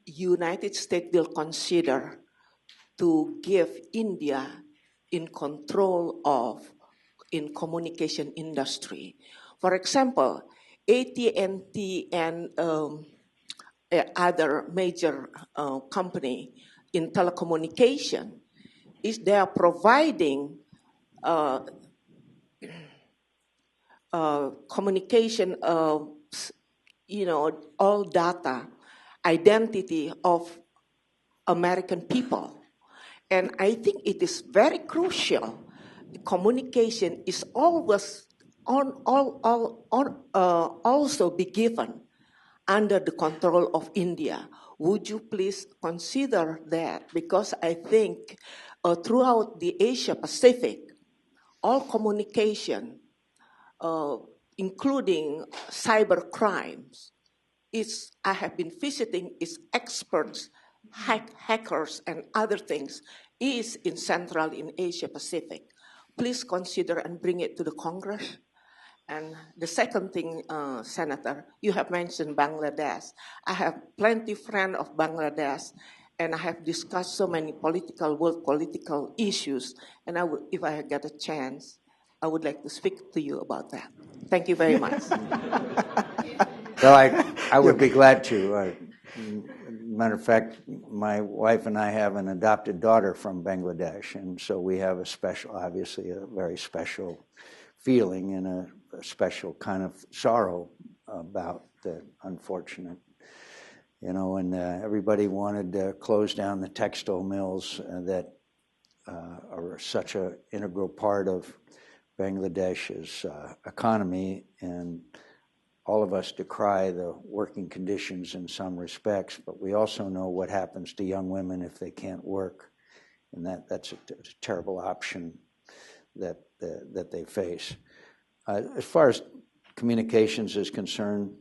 United States will consider to give India in control in communication industry. For example, AT&T and other major company in telecommunication they are providing communication, all data, identity of American people. And I think it is very crucial. Communication is always also be given under the control of India. Would you please consider that? Because I think throughout the Asia Pacific, all communication, including cyber crimes, I have been visiting its experts, hackers and other things, is in Central in Asia Pacific. Please consider and bring it to the Congress. And the second thing, Senator, you have mentioned Bangladesh. I have plenty of friends of Bangladesh, and I have discussed so many world political issues. And if I get a chance, I would like to speak to you about that. Thank you very much. Well, I would be glad to. Matter of fact, my wife and I have an adopted daughter from Bangladesh, and so we have obviously a very special feeling and a special kind of sorrow about the unfortunate, and everybody wanted to close down the textile mills that are such an integral part of Bangladesh's economy, and all of us decry the working conditions in some respects, but we also know what happens to young women if they can't work, and that's a terrible option that they face. As far as communications is concerned,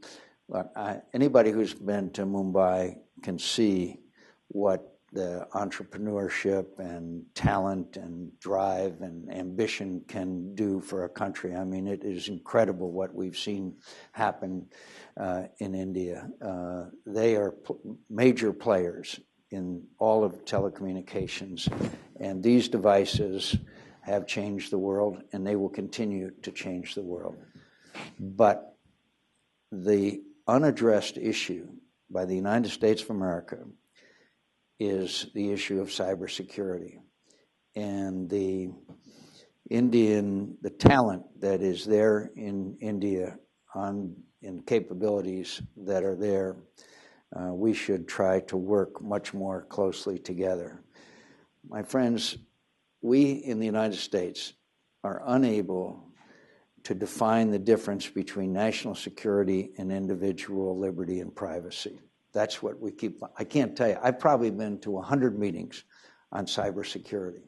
anybody who's been to Mumbai can see what the entrepreneurship and talent and drive and ambition can do for a country. I mean, it is incredible what we've seen happen in India. They are major players in all of telecommunications, and these devices have changed the world, and they will continue to change the world. But the unaddressed issue by the United States of America is the issue of cybersecurity. And the talent that is there in India in capabilities that are there, we should try to work much more closely together. My friends, we in the United States are unable to define the difference between national security and individual liberty and privacy. That's what we keep. I can't tell you. I've probably been to 100 meetings on cybersecurity.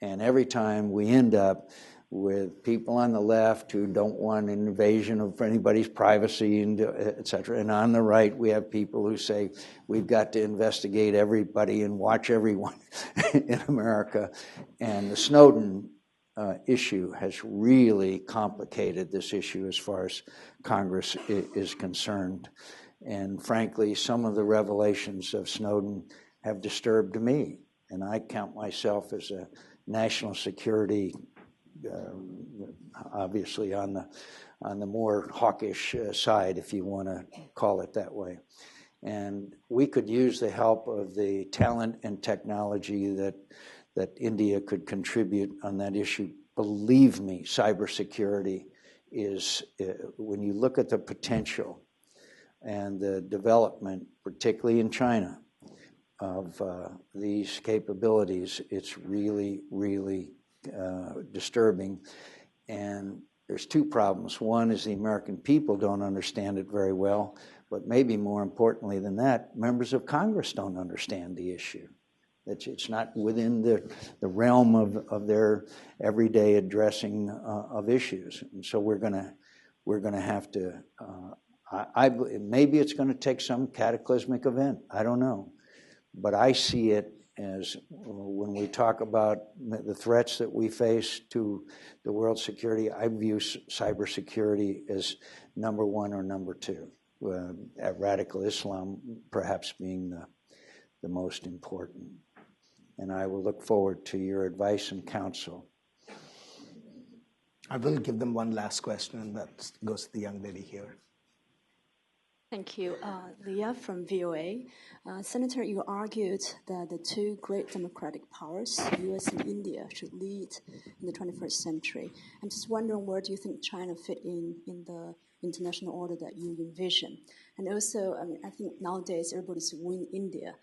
And every time we end up with people on the left who don't want an invasion of anybody's privacy, and et cetera. And on the right, we have people who say, we've got to investigate everybody and watch everyone in America. And the Snowden issue has really complicated this issue as far as Congress is concerned. And frankly, some of the revelations of Snowden have disturbed me. And I count myself as a national security, obviously on the more hawkish side, if you want to call it that way. And we could use the help of the talent and technology that India could contribute on that issue. Believe me, cybersecurity is, when you look at the potential and the development, particularly in China, of these capabilities, it's really, really disturbing. And there's two problems. One is the American people don't understand it very well, but maybe more importantly than that, members of Congress don't understand the issue. It's not within the realm of their everyday addressing of issues. And so we're gonna have to, maybe it's gonna take some cataclysmic event, I don't know. But I see it as, when we talk about the threats that we face to the world's security, I view cybersecurity as number one or number two, radical Islam perhaps being the most important. And I will look forward to your advice and counsel. I will give them one last question, and that goes to the young lady here. Thank you. Leah from VOA. Senator, you argued that the two great democratic powers, US and India, should lead in the 21st century. I'm just wondering, where do you think China fit in the international order that you envision? And also, I think nowadays everybody's winning India.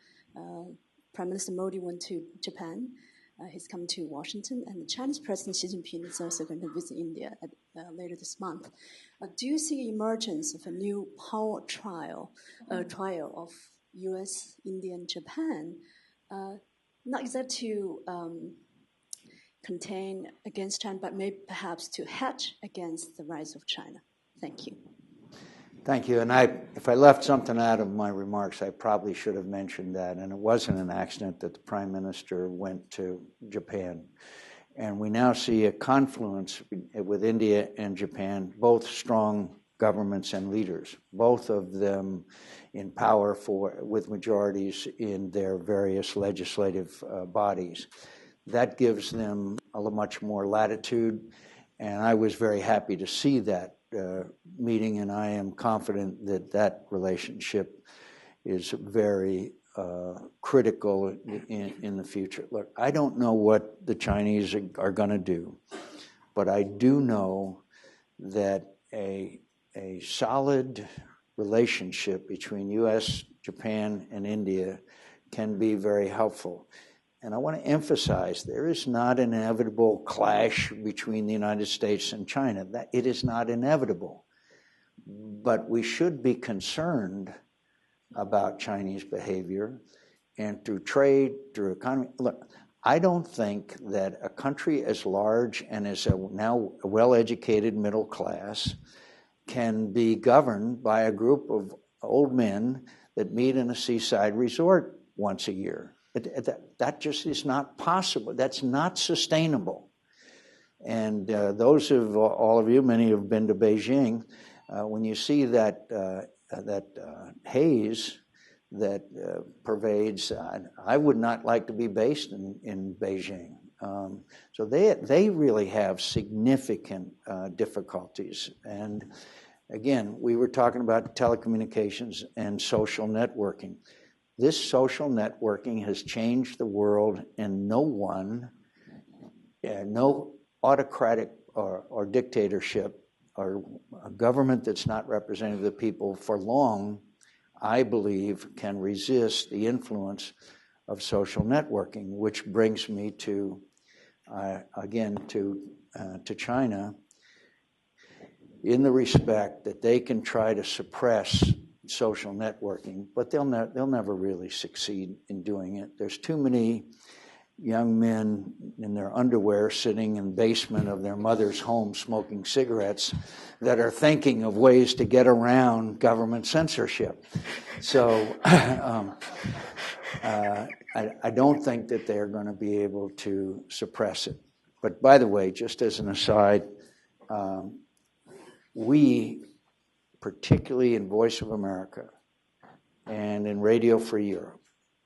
Prime Minister Modi went to Japan. He's come to Washington, and the Chinese President Xi Jinping is also going to visit India later this month. Do you see emergence of a new power trial of U.S., India, and Japan, not exactly to contain against China, but maybe perhaps to hedge against the rise of China? Thank you. Thank you. And if I left something out of my remarks, I probably should have mentioned that. And it wasn't an accident that the Prime Minister went to Japan. And we now see a confluence with India and Japan, both strong governments and leaders, both of them in power with majorities in their various legislative bodies. That gives them a much more latitude. And I was very happy to see that meeting, and I am confident that relationship is very critical in the future. Look, I don't know what the Chinese are going to do, but I do know that a solid relationship between U.S., Japan, and India can be very helpful. And I want to emphasize, there is not an inevitable clash between the United States and China. That it is not inevitable. But we should be concerned about Chinese behavior, and through trade, through economy. Look, I don't think that a country as large and as now a well-educated middle class can be governed by a group of old men that meet in a seaside resort once a year. That just is not possible. That's not sustainable. And those of all of you, many have been to Beijing, when you see that haze that pervades, I would not like to be based in Beijing. So they really have significant difficulties. And Again, we were talking about telecommunications and social networking. This social networking has changed the world, and no autocratic or dictatorship or a government that's not representative of the people for long, I believe, can resist the influence of social networking, which brings me to, again, to China, in the respect that they can try to suppress social networking, but they'll never really succeed in doing it. There's too many young men in their underwear sitting in the basement of their mother's home smoking cigarettes that are thinking of ways to get around government censorship. So I don't think that they're going to be able to suppress it. But by the way, just as an aside, we, particularly in Voice of America and in Radio Free Europe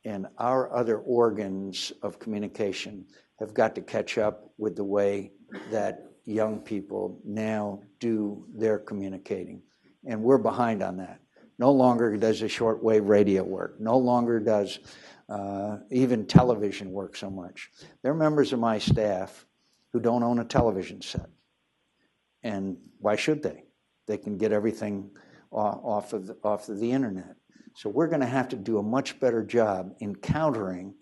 and our other organs of communication, have got to catch up with the way that young people now do their communicating. And we're behind on that. No longer does a shortwave radio work. No longer does even television work so much. There are members of my staff who don't own a television set. And why should they? They can get everything off of the internet. So we're going to have to do a much better job in countering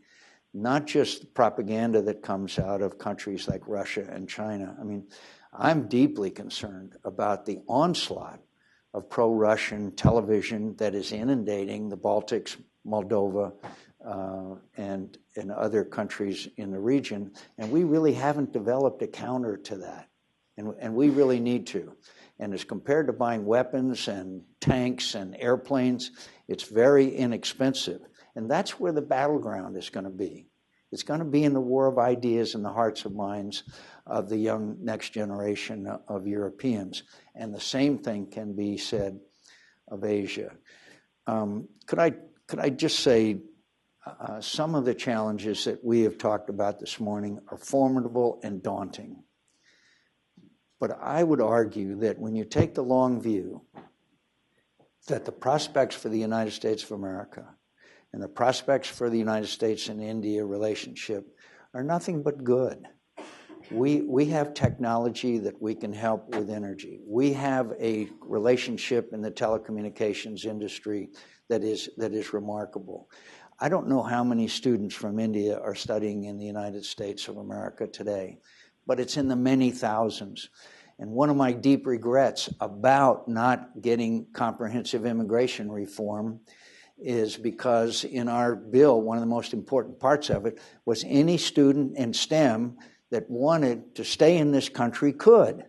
not just the propaganda that comes out of countries like Russia and China. I mean, I'm deeply concerned about the onslaught of pro-Russian television that is inundating the Baltics, Moldova, and other countries in the region. And we really haven't developed a counter to that. And we really need to. And as compared to buying weapons and tanks and airplanes, it's very inexpensive. And that's where the battleground is going to be. It's going to be in the war of ideas in the hearts and minds of the young next generation of Europeans. And the same thing can be said of Asia. Could I just say some of the challenges that we have talked about this morning are formidable and daunting. But I would argue that when you take the long view, that the prospects for the United States of America and the prospects for the United States and India relationship are nothing but good. We have technology that we can help with energy. We have a relationship in the telecommunications industry that is remarkable. I don't know how many students from India are studying in the United States of America today, but it's in the many thousands. And one of my deep regrets about not getting comprehensive immigration reform is because in our bill, one of the most important parts of it was any student in STEM that wanted to stay in this country could.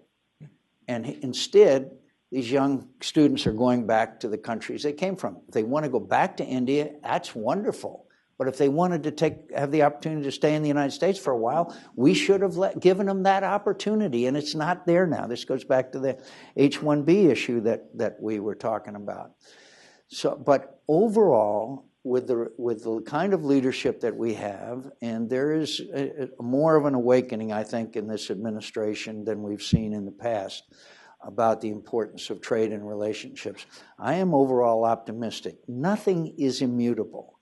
And instead, these young students are going back to the countries they came from. If they want to go back to India, that's wonderful. But if they wanted to have the opportunity to stay in the United States for a while, we should have given them that opportunity, and it's not there now. This goes back to the H-1B issue that we were talking about. So, but overall, with the kind of leadership that we have, and there is more of an awakening, I think, in this administration than we've seen in the past about the importance of trade and relationships. I am overall optimistic. Nothing is immutable.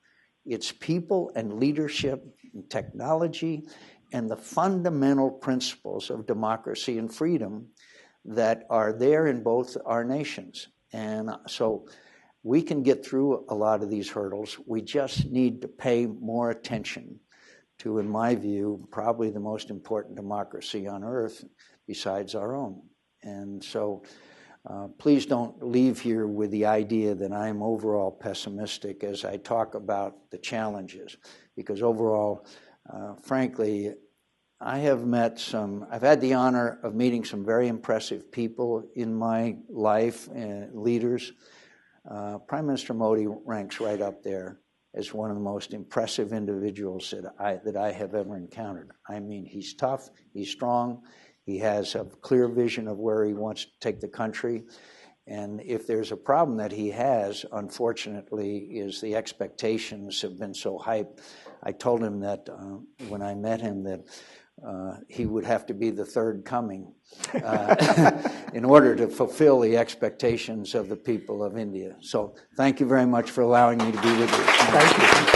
It's people and leadership and technology and the fundamental principles of democracy and freedom that are there in both our nations. And so we can get through a lot of these hurdles. We just need to pay more attention to, in my view, probably the most important democracy on earth besides our own. And so please don't leave here with the idea that I'm overall pessimistic as I talk about the challenges, because overall, frankly, I've had the honor of meeting some very impressive people in my life, leaders. Prime Minister Modi ranks right up there as one of the most impressive individuals that I have ever encountered. I mean, he's tough, he's strong, he has a clear vision of where he wants to take the country. And if there's a problem that he has, unfortunately, is the expectations have been so hyped. I told him that when I met him that he would have to be the third coming in order to fulfill the expectations of the people of India. So thank you very much for allowing me to be with you. Thank you.